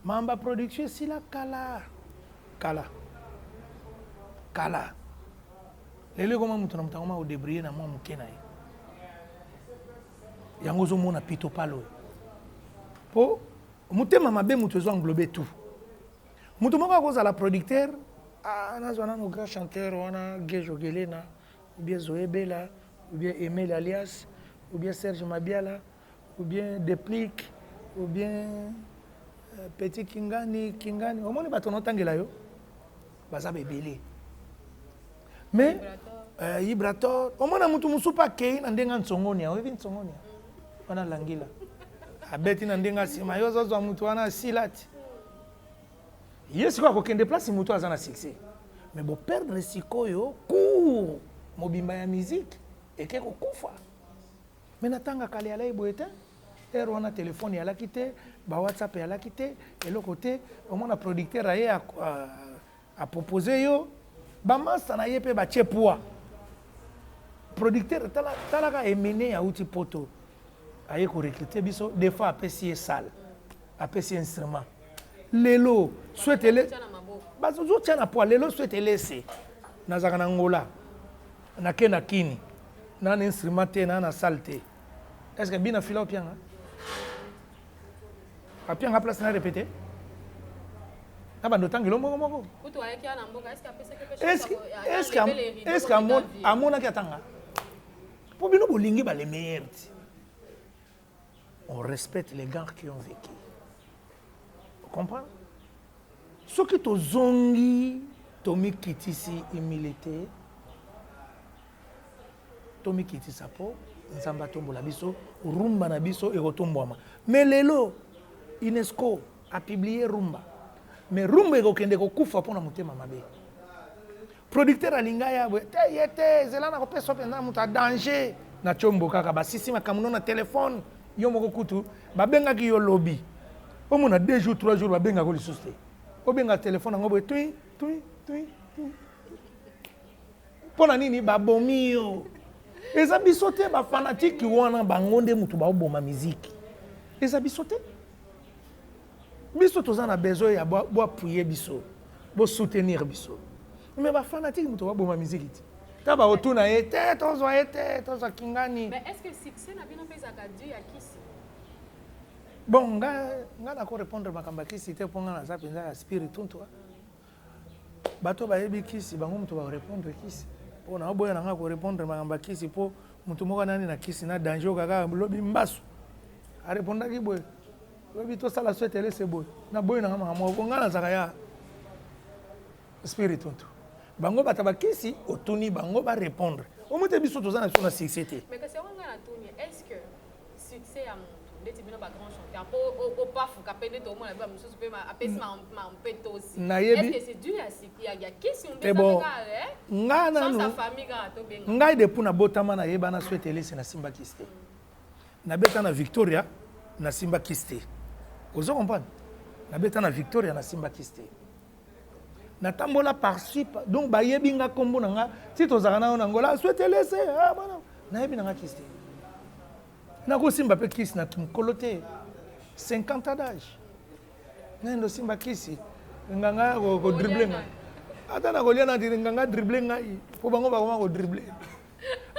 Mamba production sila kala lelo koma mutu na mutangoma o débrouiller na mwa mukena ye yango zo mona pito palo po mutema mabe mutu zo englober tout mutu moko akozala producteur nazwa nano grand chanteur wana Gejo Gelena ou bien Zoé Bella ou bien Emile Alias ou bien Serge Mabiala ou bien Deplique ou bien Petit Kingani omoni bato notangela yo baza bebele mais Ibrator omona mutu musupa kei na ndenga ntsongonia oyebi ntsongonia wana langila abeti na ndenga sima yo zozwa mutu wana silati yesi kwa kokende place mutu aza na succès mais bo perdre sikoyo court mobimba ya musique eke kokufa mais natanga kale ala iboete ero wana telefone yalaki te ba WhatsApp yalaki te eloko te omona producteur aye a proposer yo ba master na ye pe ba chepua producteur talaka emene ya uti poto aye ko recruter biso des fois apesi salle apesi instrument lelo souhaite le bazo tia na poa lelo souhaite laisser nazaka na ngola na kena kini na instrument te na salle te est-ce que bina fila opianga apianga place na répéter abando tangelo moko kutu ayaki na mboka est-ce que amona ki atanga pour bino bolingi ba les meilleurs on respecte les gars qui ont vécu. Vous comprenez? Ce qui est zongi, Tommy Kitisi humilité, Tommy Kitisi sapo, Nzamba tombo la biso, rumba na biso et retomboama. Mais lelo, UNESCO a publié rumba. Mais rumba ego kende ko kufa pona mutema mabe. Producteur alinga ya yete zelana ko peso pena muta danger na chombo kaka basisi makamuno na téléphone. Yo moko kutu babengaki yo lobby omona 2 jours 3 jours babenga ko lisusu te obenga téléphone ngo boy tui pona nini babomi yo eza biso te bafanatike wana bango nde mutu baoboma miziki eza biso te biso toza na besoin ya boapuye biso bosoutenir biso mais bafanatike mutu baboma miziki te ta baotuna ye te tozwa ye te tozwa kingani. Mais est-ce que succès na bino mpe ezaka dû ya kisi? Bon nga nakorépondre makambo ya kisi te mpo nga naza mpenza ya spirit tuntu bato bayebi kisi bango mutu barépondre kisi mpo na oboya na nga korépondre makambo ya kisi mpo mutu moko nani na kisi na danger okaka lobi mbasu arépondaki boye lobi tosala so etelese boye na boye na nga makambo moko nga nazaka ya spirit tuntu bango bato bakisi otuni bango barépondre omote biso toza na biso na succès te. Mais kasi wanga na tuni est-ce que succès ya mutu ndeti bino ba grand chanteur po opafuka pe ndeti omona ba mususu pe apesi mampeto aussi est-ce que c'est dû ya kisi on bon nga na sans sa famille ga to benga ngai depuis na botama na yeba na souhaiter laisser na simba kiste na beta na Victoria na simba kiste ozo comprendre na beta na Victoria na simba kiste na tambola par-ci donc ba yebi nga kombo na nga si tozaka na ngola souhaiter laisser bana na yebi na nga kiste na ko simba pe kisi na tumkolo te 50 ans d'âge nendo simba kisi nganga ko dribbler nga ata na kolia na nganga dribbler nga po bango ba ko dribbler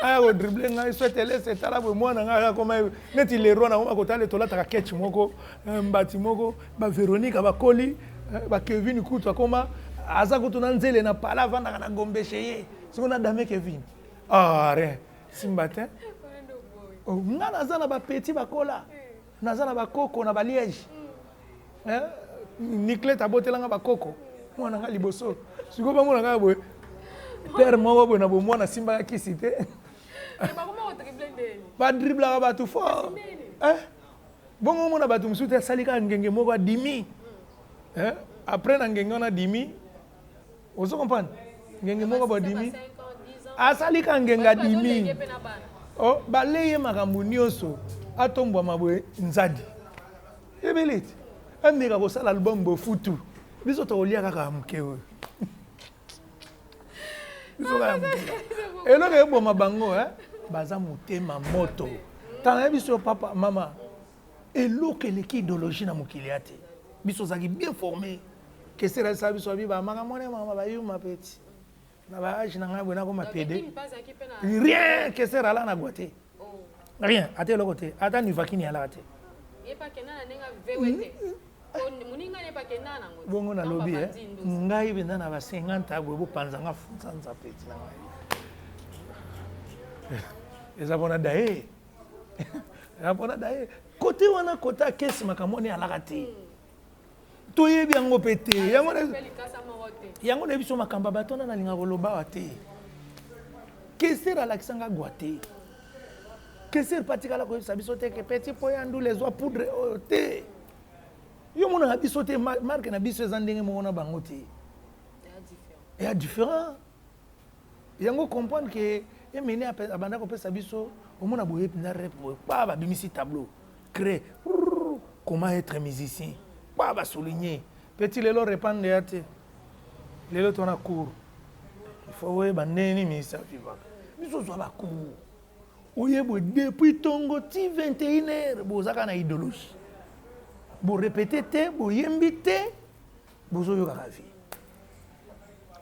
aya ko dribbler nga souhaiter laisser tala bo mwana nga koma neti le roi na ko tala tola ta catch moko mbati moko ba Véronique ba Koli ba Kevin Kutu akoma aza kutuna nzele na pala vanda na gombe cheye siko na dame Kevin re simba te nga naza na bapeti bakola naza na bakoko na baliège Niclette abotelanga bakoko mwana nga liboso siko bamona nga boye père moko boye na bomwana simba ya kisi te badriblaka bato fort bongo omona bato mosusu te asalika ngenge moko adimi après na ngenge wana adimi ozo comprendre ngenge moko badimi asalika ngenge adimi baleye makambo nyonso atombwama boye nzadi ebeleti ameka kosala album bofutu biso tokolia kaka moke oyo biso kaka moke eloko eboma bango baza motema moto tana ya biso papa mama eloko eleki idéologie na mokili ya te biso ozalaki bien formé kesera esala biso abi bamakambo ne mama bayuma peti na baage na ngai boye nakoma pede rien kesera ala na gwa te rien ata eloko te ata nivakini alaka te bongo nalobi ngai mpenza na ba 50 boye bopanzanga funzanza peti na ngai eza mpona daye eza mpona daye kote wana kota kesi makambo ne alaka te toyebi yango mpe te yango na biso makambo bato na nalinga koloba wa te keser alakisanga gwa te keser patikala koyebisa biso te ke peti mpo ya ndula ezwa poudre oyo te yo monaka biso te marke na biso eza ndenge moko na bango te eya différent yango comprendre ke emene abanda kopesa biso omona boye mpenza rep boye kpa babimisi tableau crée comment être musicien kpa basouligne peti lelo repande ya te lelo tona cour il faut oyeba ndeni ministère vivaka biso ozwa bacour oyeba depuis tongo ti 21h bozaka na idéologie borépété te boyembi te bozoyokaka vie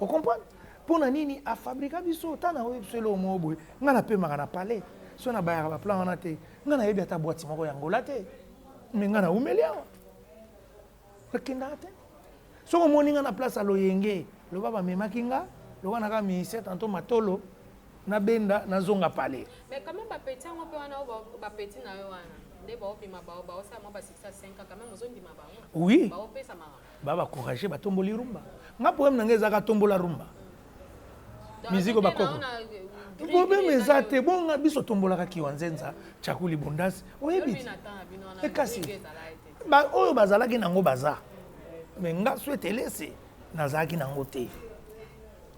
ocomprendre mpona nini afabrika biso ta na oyebi biso eloko moko boye ngai napemaka na palais so na bayaka baplan wana te ngai nayebi ata bwati moko ya ngola te me ngai naumeli awa nakendaka te soki omoni ngai na place ya loyenge loba bamemaki nga loka naka ministère tanto matolo nabenda nazonga palais mais quand même bapeti yango mpe wana bapeti na yo wana nde baopima baosala mwa basikisa 5 quand même ozondima bango oui baopesa makambo babakourage batomboli rumba nga problème na ngai ezaka tombola rumba miziko bakoko problème eza te bonga biso tombolaka kiwanzenza chakuli bondasi oyebi ekasi oyo bazalaki nango baza me nga souhaite elese nazalaki nango te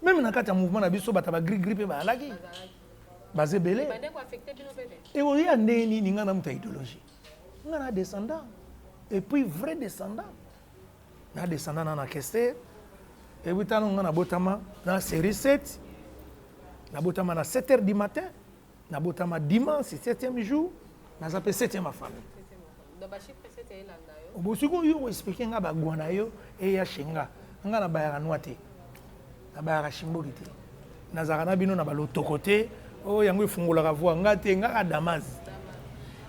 même na kati ya mouvement na biso bato bagri mpe bazalaki baza ebele ekoya ndenge nini nga na moto ya idéologie nga na descendant et puis vrai descendant na descendant na kester ebi tano nga na botama na série 7 na botama na 7h du matin Nabotama dimanche, 7e jour, naza pe 7e famille. Donc ba chiffre c'était là yo. Bosiko yo expliquer nga ba gwana yo e ya shenga. Nga na bayara noite. Na bayara shimboki te. Nazara na bino na baloto côté, oh yango ifungula voix nga te nga Damas.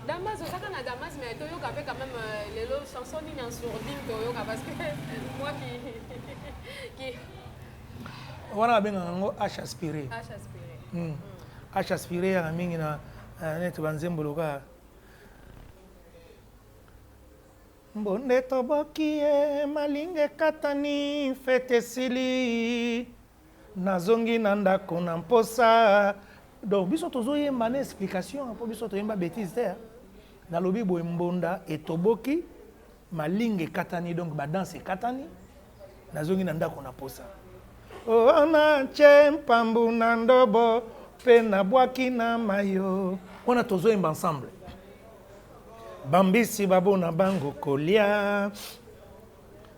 Damas, ça quand Damas mais to yo ka quand même les chansons ni en sourdine to yo parce que moi qui wana benga ngo H aspiré. H aspiré. H aspiré ya mingi na net banzembo ka Mbonde toboki e malinge katani fete sili nazongi na ndako na mposa. Donc biso tozoyemba na explication po biso toyemba bêtise te. Nalobi boye mbonda etoboki malinge katani donc ba danse katani nazongi na ndako na posa. Ona chempambu na ndobo pe na bwaki na mayo. Wana tozoyemba ensemble. Bambisi babo na bango kolia.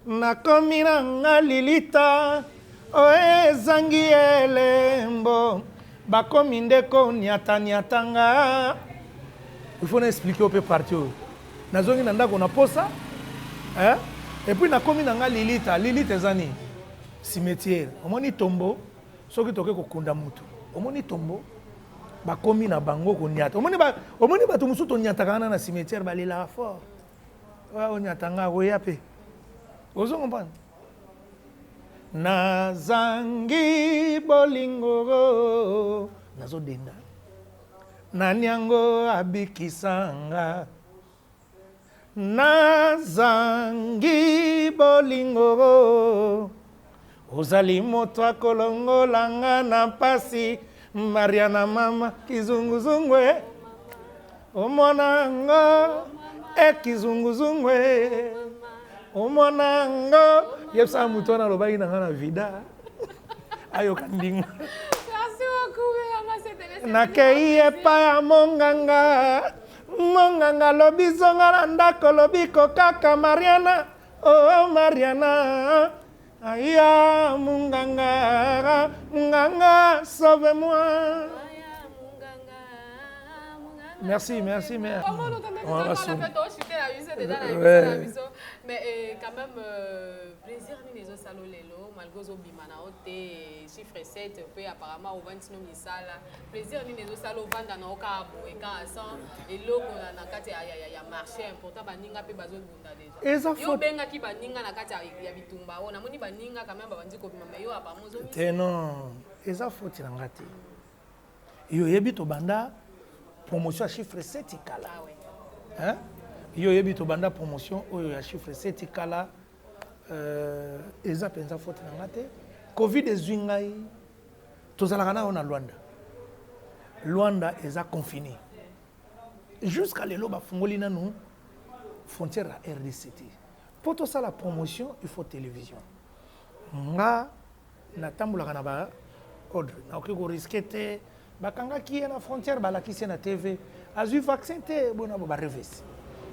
Nakomi na nga lilita oe zangi elembo. Bakomi ndeko nyatanga. Il faut expliquer au peu partout. Nazongi na ndako na posa. Et puis nakomi na nga lilita. Lilita ezani cimetière. Omoni tombo soki toke kokunda mutu. Omoni tombo bakomi na bango ko nyata. Omoni bato musu to nyataka na cimetière balela fort. Wa onyatanga oya pe. Ozo comprendre? Nazangi bolingo nazo denda. Nanyango abikisanga. Nazangi bolingo ozali moto akolongolanga na pasi Mariana mama kizunguzungwe omonango kizunguzungwe omonango yebsa muto na lobaki na ngana vida ayoka ndinga. Merci beaucoup nakei epa ya monganga lobi zonga na ndako lobi kokaka Mariana oh Mariana aya munganga sauve-moi. Merci mère. Mais quand même plaisir ni les salons lelo malgré zo bimana ote chiffre 7 puis apparemment au 29 misala plaisir ni les salons vanda na oka boe ka sans et loko na kati ya marché important baninga pe bazo bunda déjà yo benga ki baninga na kati ya bitumba ona moni baninga quand même bandi ko bima yo apparemment zo te non eza faute na ngati yo yebi to banda promotion chiffre 7 ikala hein yo yebi to banda promotion oyo ya chiffre 7 ikala eza penza faute na ngate covid ezwingai tozalaka na ona Luanda eza confiné jusqu'à lelo bafungoli nanu frontière à RDCT pour tout ça la promotion il faut télévision nga natambulaka na ba ordre na okiko risquer te bakanga ki na frontière balakisi na TV azui vaccin te bona ba revesi.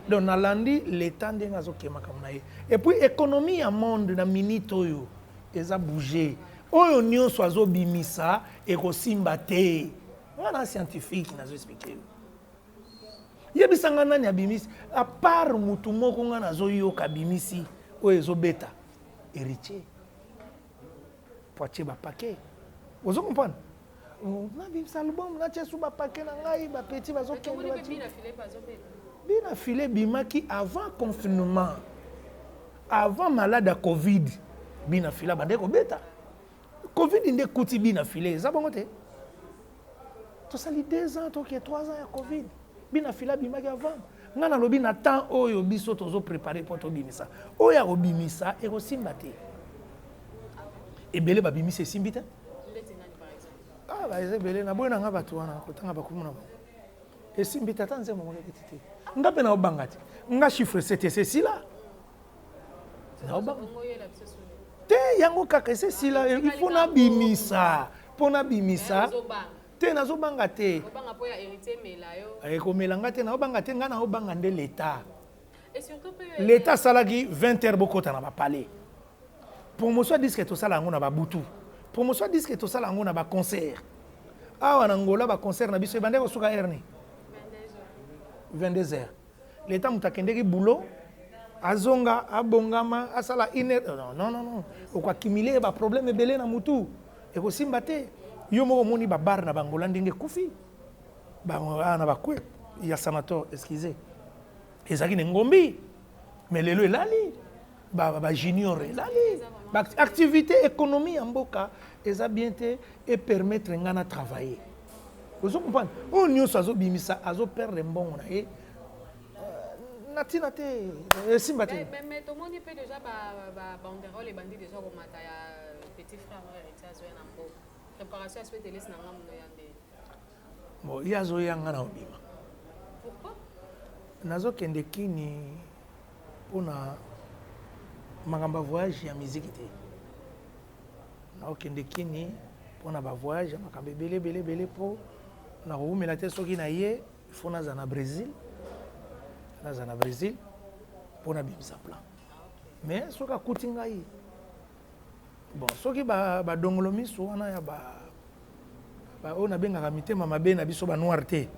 Donc nalandi l'état ndenge azokema kamna ye et puis économie ya monde na minute oyo eza bouger oyo nyonso azobimisa ekosimba te wana scientifique nazo expliquer yebisanga nani abimisi à part mutu moko nga nazoyoka bimisi oyo ezobeta héritier poitier ba paquet ozo comprendre na bimisa album na tia sous ba paquet na ngai ba petit bazokende bina filé bimaki avant confinement avant malade à covid bina fila bande ko beta covid inde kuti bina filé za bongo te to sali 2 ans to ke 3 ans ya covid bina fila bimaki avant nga na lobi na temps oyo biso tozo préparer pour to bimisa oya obimisa e ko simba te ebele ba bimisa simbi te ah ba ebele na boyo na nga batu wana ko tanga ba kumuna e simbi te tanze mo ngeke tete nga pe na obangati nga chiffre 7 c'est si là na obanga te yango kaka c'est si là il faut na bimisa pona bimisa te na zobanga te obanga po ya héritier melayo ko melanga te na obanga te nga na obanga nde l'état et surtout l'état salaki 20 heures bokota na ba palais promotion disque to sala ngo na ba butu promotion disque to sala ngo na ba concert awa na Angola ba concert na biso ebandeko suka herni 22h l'état mutakendeki boulot azonga abongama asala non okwa kimile ba problème ebele na mutu ekosimba te yo moko moni ba bar na bangola ndenge kufi ba na ba kwe ya sanator excusez ezaki ne ngombi mais lelo elali ba junior elali ba activité économie ya mboka eza bien te et permettre ngana travailler vous comprenez on nyonso azobimisa azoperdre mbongo na ye natina te simba te mais tout le monde peut déjà banderole bandi déjà comme ya petit frère héritier ya nambo préparation à télé na ngamu yande bon yazo yanga na obima pourquoi nazokende kini mpona makambo ya voyage ya musique te naokende kini mpona bavoyage ya makambo ebele mpo nakokumela te soki na ye ifo naza na Brésil mpona bimisa plan mais soki akuti ngai bon soki badongolo miso wana ya oyo nabengaka mitema mabe na biso banoir te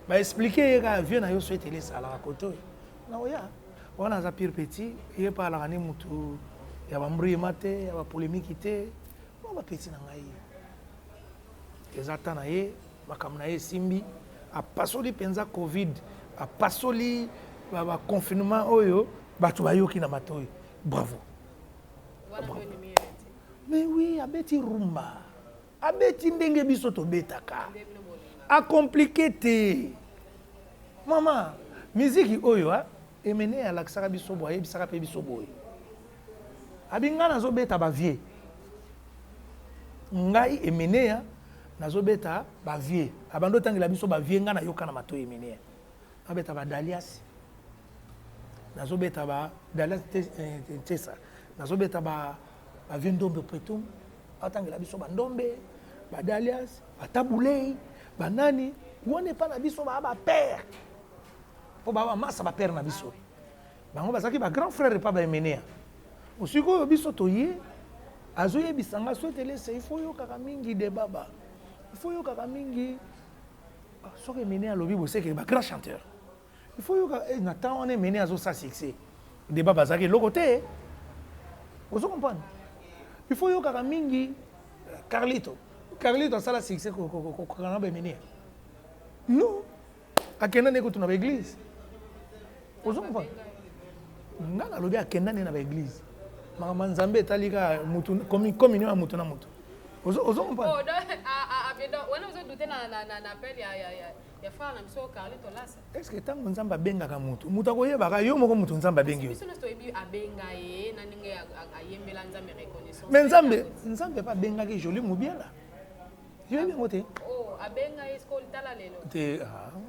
baexplike ye kaka vie na yo so etele esalaka kote oyo na oya wana aza pire petit ye mpe alaka ni mutu ya bambruyema te ya bapolémiki te o bapeti na ngai eza ta na ye makambo na ye esimbi apasoli mpenza covid apasoli baconfinement oyo bato bayoki na matoi bravo mais oui abeti rumba abeti ndenge biso tobetaka acompliqué te mama miziki oyo emene alakisaka biso boye ayebisaka mpe biso boye abinga nazobeta bavie ngai emeneya nazobeta bavie abando otangela biso bavie nga nayoka na matoi emeneya nabeta badalias nazobeta badalias tesa nazobeta bavie ndombe pretum atangela biso bandombe badalias batabulei banani wana epa na biso bapere mpo bamasa bapere na biso bango bazalaki bagrand frère epa baemenea osiki oyo biso toye azoyebisanga so etelese ifo oyokaka mingi de baba ifo oyokaka mingi soki emenea alobi boseke bagrand chanteur ifo oyoka na temps wana emenea azosa succès de baba azalaki eloko te ozo comprendre ifo oyokaka mingi Carlito asala succès kokokana baemenea non akendani ekutu na baeglise ozo comprendre nga nalobi akendani na baeglise makambo nzambe etali kaka communion ya mutu na mutu ozo comprendre wana ozodute na appel ya frère na biso Carlito lasa est-ce que ntango nzambe abengaka mutu akoyebaka yo moko mutu nzambe abengi yo biso nyonso toyebi abenga ye na ndenge ayembela nzambe reconnaissance mais nzambe pa abengaki Jolie Mubiala yoyebi yango te abenga ye sko litala lelo te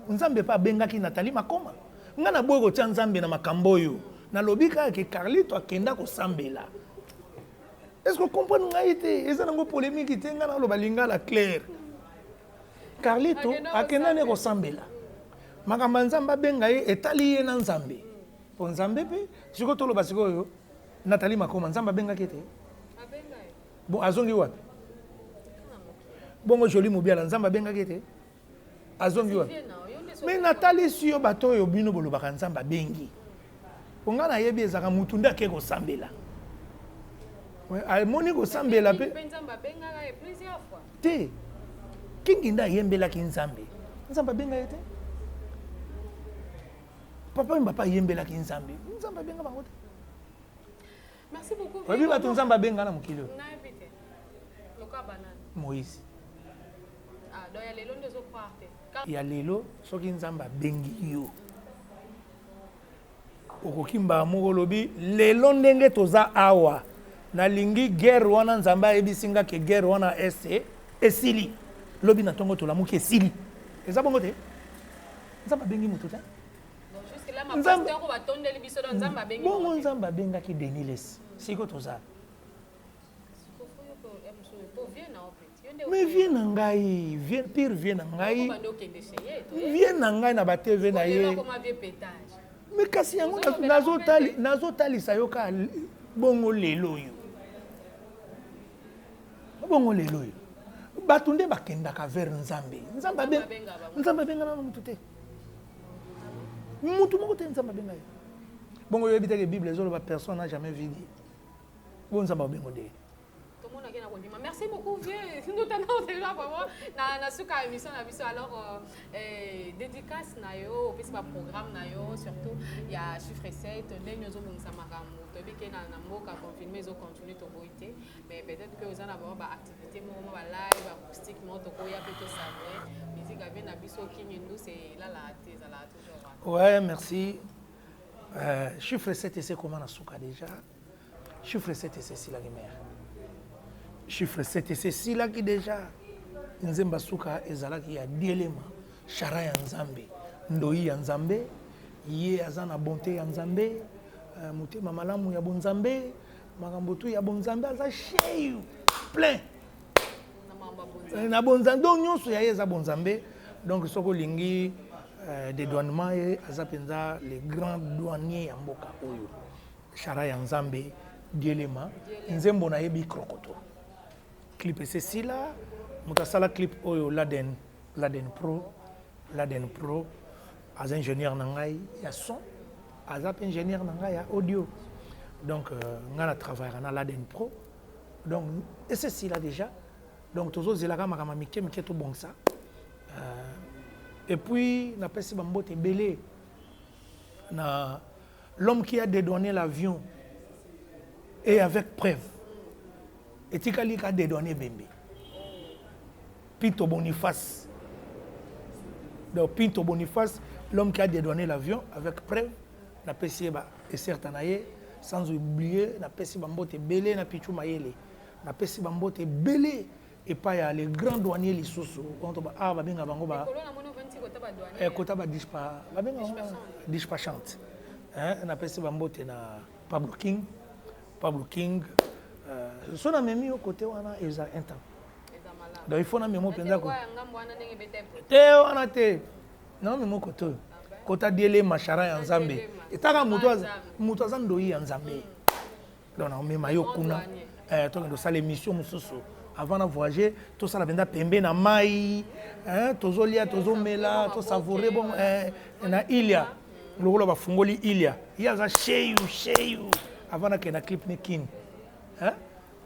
nzambe pa abengaki Nathalie Makoma nga na boye kotia nzambe na makambo oyo nalobi kaka ke Carlito akenda kosambela est-ce que comprendre ngai te eza nango polémique te nga naloba lingala claire Carlito akendani kosambela makambo nzambe abenga ye etali ye na nzambe po nzambe mpe siko toloba sikoyo Nathalie Makoma nzambe abengaki te bon azongi wapi bongo Jolie Mubiala nzambe abengaki te azongi wapi mais Nathalie siyo bato oyo bino bolobaka nzambe abengi ponga na yebi ezaka mutu nde ake kosambela amoni kosambela mpe te kingi nde ayembelaki nzambe abenga ye te papa mbapa ayembelaki nzambe abenga bango te merci beaucoup oyebi bato nzambe abenga na mokili oyo Moïse ya lelo soki nzambe abengi yo okoki mbala moko olobi lelo ndenge toza awa nalingi guerre wana nzambe ayebisi nga ke guerre wana esili lobi na ntongo tolamuki esili eza bongo te nzambe abengi moto te bongo nzambe abengaki Deniles siko toza mais vie na ngai pire vie na ngai na batv na ye mais kasi yango nazotalisa yo ka bongo lelo oyo batunde bakendaka vers nzambe nzambe abengana na mutu te mutu moko te nzambe abenga ye bongo yoyebi teke bible ezoloba personne n'a jamais vu Dieu bo nzambe abengo nde. Merci beaucoup, vieux. Nous tenons déjà vraiment dans ce émission. Alors, dédicace, nayo, puis ma programme, nayo, surtout, il y a chiffre 7, nous avons un samaramu, depuis qu'il y a un mot qui a confirmé, ils ont continué de boiter. Mais peut-être que vous en avez une activité, un live, acoustique, il y a plutôt savoir. Musique avec Nabiso qui nous, c'est là, là, toujours. Ouais, merci. Chiffre 7, c'est comment on a souka déjà. Chiffre 7, c'est la lumière. Chiffre 7, c'est si là qui déjà Nzemba Souka ezalaki ya dielema chara ya Nzambe ndoi ya Nzambe ye azana bonté ya Nzambe mutema malamu ya bonzambe makambotu ya bonzambe aza cheyu plein na bonzambe donc nyonso ya eza bonzambe donc soko lingi des douanements et aza penza les grands douaniers ya mboka oyo chara ya Nzambe dielema Nzembo na yebi krokoto. Clip et c'est là, mutasala clip oyo Laden Pro, as ingénieur nangai ya son, as ingénieur nangai ya audio. Donc on a travaillé na Laden Pro. Donc et c'est là déjà. Donc tous autres zelaka makama mike tout bon ça. Et puis na pesi bambote belé na l'homme qui a dédouané l'avion et avec preuve. Et Tikali a dédouané Bembe. Pinto Boniface. Donc Pinto Boniface, l'homme qui a dédouané l'avion avec preuve, n'a pas essayé et certainaye, sans oublier, n'a pas essayé Bambote Belé, n'a pas essayé n'a pas essayé Bambote Belé, et pas y a les grands douaniers les sous quand on ah babenga bango ba kota ba dispa babenga dispatchante hein n'a pas essayé Bambote na Pablo King son a même au côté wana eza un temps donc il faut na memo penza ko te wana te na memo côté kota diele machara ya Nzambe etaka mutu azandoi ya Nzambe donc na mema yo kuna to ndo sala émission mususu avant de voyager tout ça la benda pembe na mai hein tozolia tozomela to savourer bon na ilia lokolo ba fungoli ilia ya za sheyu avant na kena clip making hein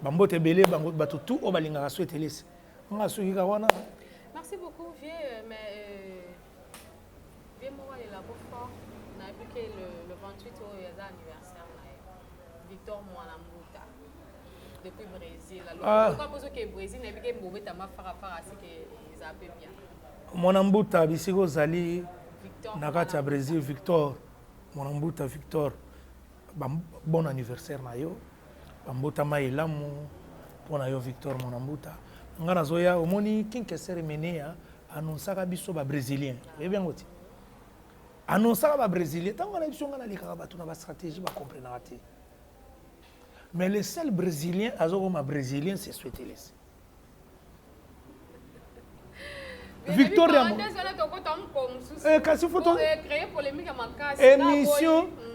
bambote belé bango bato tout o balinga souhaiter laisser on a souki ka wana. Merci beaucoup vieux mais vieux moi il a beaucoup on a vu que le 28 il y a anniversaire Victor Mwanambuta depuis Brésil alors pourquoi parce que Brésil n'a pas mauvais tama fara asi que ils appellent bien Mwanambuta bisiko zali nakati ya Brésil Victor Mwanambuta Victor bon anniversaire na yo bambota maelamu pona yo Victor Mwanambuta ngana zoya omoni kinkesere menea annonçaka biso ba brésilien et bien ngoti annonçaka ba brésilien tango na biso ngana likaka bato na ba stratégie ba comprendre te mais le seul brésilien azokoma brésilien c'est Soueteles Victor kasi photo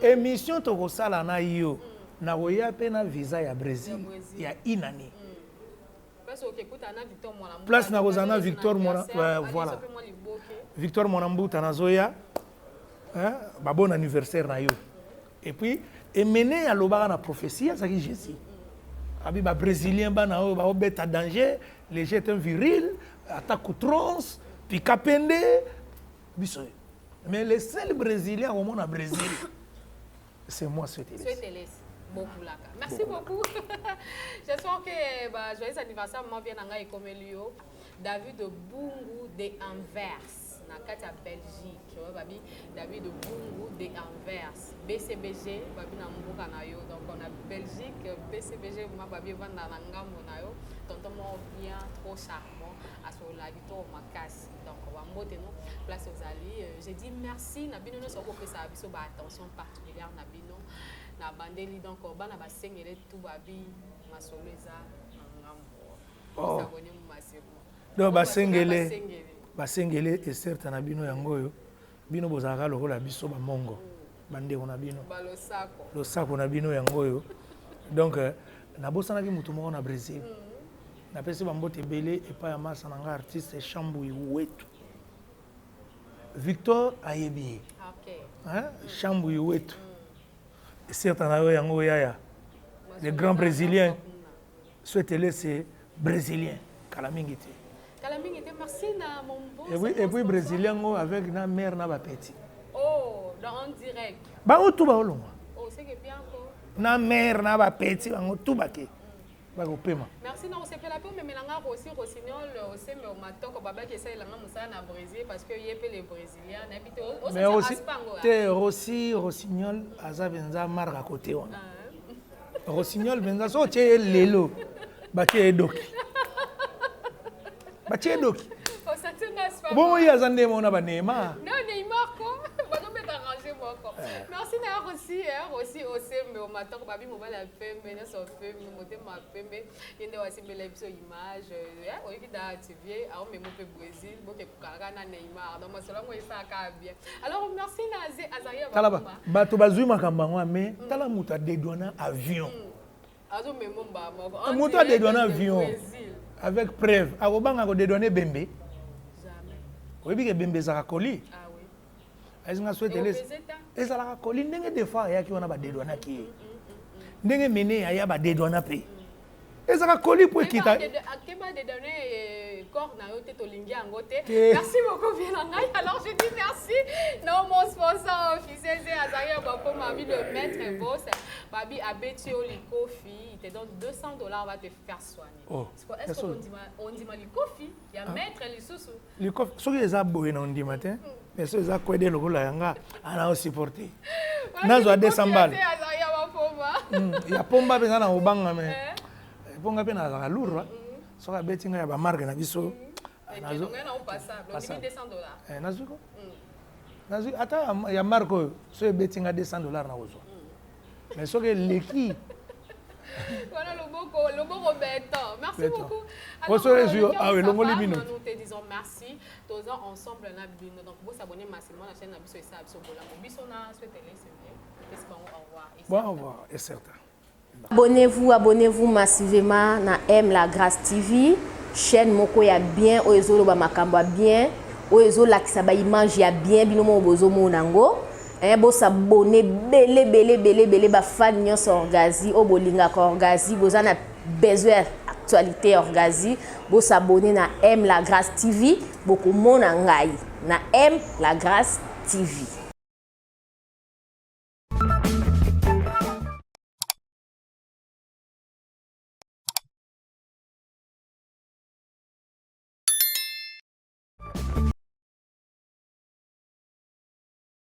émission tokosala na yo na roya pe na visa ya Brésil ya inani place na kozana Victor voilà Victor Mwanambuta nazoya hein ba bon anniversaire na yo et puis emene alobaka na prophétie azaki Jésus abi ba brésilien bana o ba obeta danger les jets un viril attaque outrance puis kapende biso mais le seul brésilien au monde à Brésil c'est moi Soueteles. Merci beaucoup. J'espère que joyeux anniversaire moi bien nanga et comme Elio David de Bungu de Anvers na kati Belgique tu vois babi David de Bungu de Anvers BCBG babi na mboka na yo donc on a Belgique BCBG ma babi vanda na ngambo na yo tonton mo bien trop charmant à so la vito makasi donc on va monter nous place aux alliés j'ai dit merci na bino no so ko pesa biso ba attention particulière na bino na bandeli donc bana basengele tout babi masoleza ngambo saboni mu masebo donc basengele et certes na bino yango yo bino bozaka lokola biso ba mongo bandeko na bino losako na bino yango yo donc na bosana ki mutu moko na Brésil Na pesi bambote belé et pas masa nanga artiste Chambouy Wetu. Victor Ayebi. OK. Hein? Chambouy Wetu. Et certains yango yaya. Les grands brésiliens. Souhaitez-les c'est brésilien. Kalamingiti. Kalamingiti merci na mon beau. Et puis brésilien avec na mère na ba petit. Oh, en direct. Ba o tout ba olonga. Oh, c'est que bien ko. Na mère na ba petit bango tout ba ke. Ba ko pema. Merci na osepela pe mais melanga aussi Rossignol aussi mais au matoko baba qui essaye langa musala na Brésil parce que yepé les brésiliens n'habite au mais aussi te Rossignol aza benza marque à côté wana. Rossignol benza so tie lelo. Ba tie doki. Ba tie doki. Oh ça tu n'as pas. Bon il azande mona ba Neymar. Non Neymar ko. Ba no mettre arranger moko. Merci na aussi mais au matoko babi mo bala pembe na so pembe moté ma pembe yende wasimbela biso image oyoki da activer au même au Brésil boke kukaka na Neymar donc masolo ngo isaka bien. Alors merci na Azaria ba. Talaba bato bazui makamba ngo mais tala muta dédouana avion. Azo memomba moko. Muta dédouana avion. Avec preuve. Akobanga ko dédouaner Bembe. Jamais. Oyebi ke Bembe za koli. Ah oui. Azinga souhaite les. Ezala koli ndenge des fois ya ki wana ba dédouana ki. Ndenge mene ya ba dédouana pe. Ezala koli pour kita. Akeba de donner corps na yo te tolingi yango te. Merci beaucoup bien ngai. Alors je dis merci. Non mon sponsor officiel c'est Azaria Bako mami le maître boss. Babi abeti o likofi, il te donne $200 on va te faire soigner. Oh. Est-ce qu'on dit ma likofi, il y a maître les sous. Likofi, ce que les a boé on dit matin. Mais ceux a quoi de logo la yanga, on a supporté. Nazo a 200 balles. Il y a pomba pesa na obanga mais. Ponga pe na za lourd. So ka betinga ya ba marque na biso. Nazo. $200. Nazo. Nazo ata ya marque so betinga $200 na ozo. Mais ce que l'équipe. Voilà le beau Roberto. Merci beaucoup. Alors, nous te disons merci. Tous ensemble, donc vous abonnez massivement à la chaîne Nabiso et ça, Nabiso Bolambo. Bisona, souhaitez-les, c'est bien. Au revoir. Bon, au revoir, c'est certain. Abonnez-vous massivement na M La Grâce TV. Chaîne moko ya bien, oezo ba makambo bien, oezo lakisa ba image ya bien, binomo bozo monango. Bo s'abonner belé ba fan nyonso Orgazi o bolinga ko Orgazi bozana besoin actualité Orgazi bo s'abonner na M La Grâce TV beaucoup mona ngai na M La Grâce TV.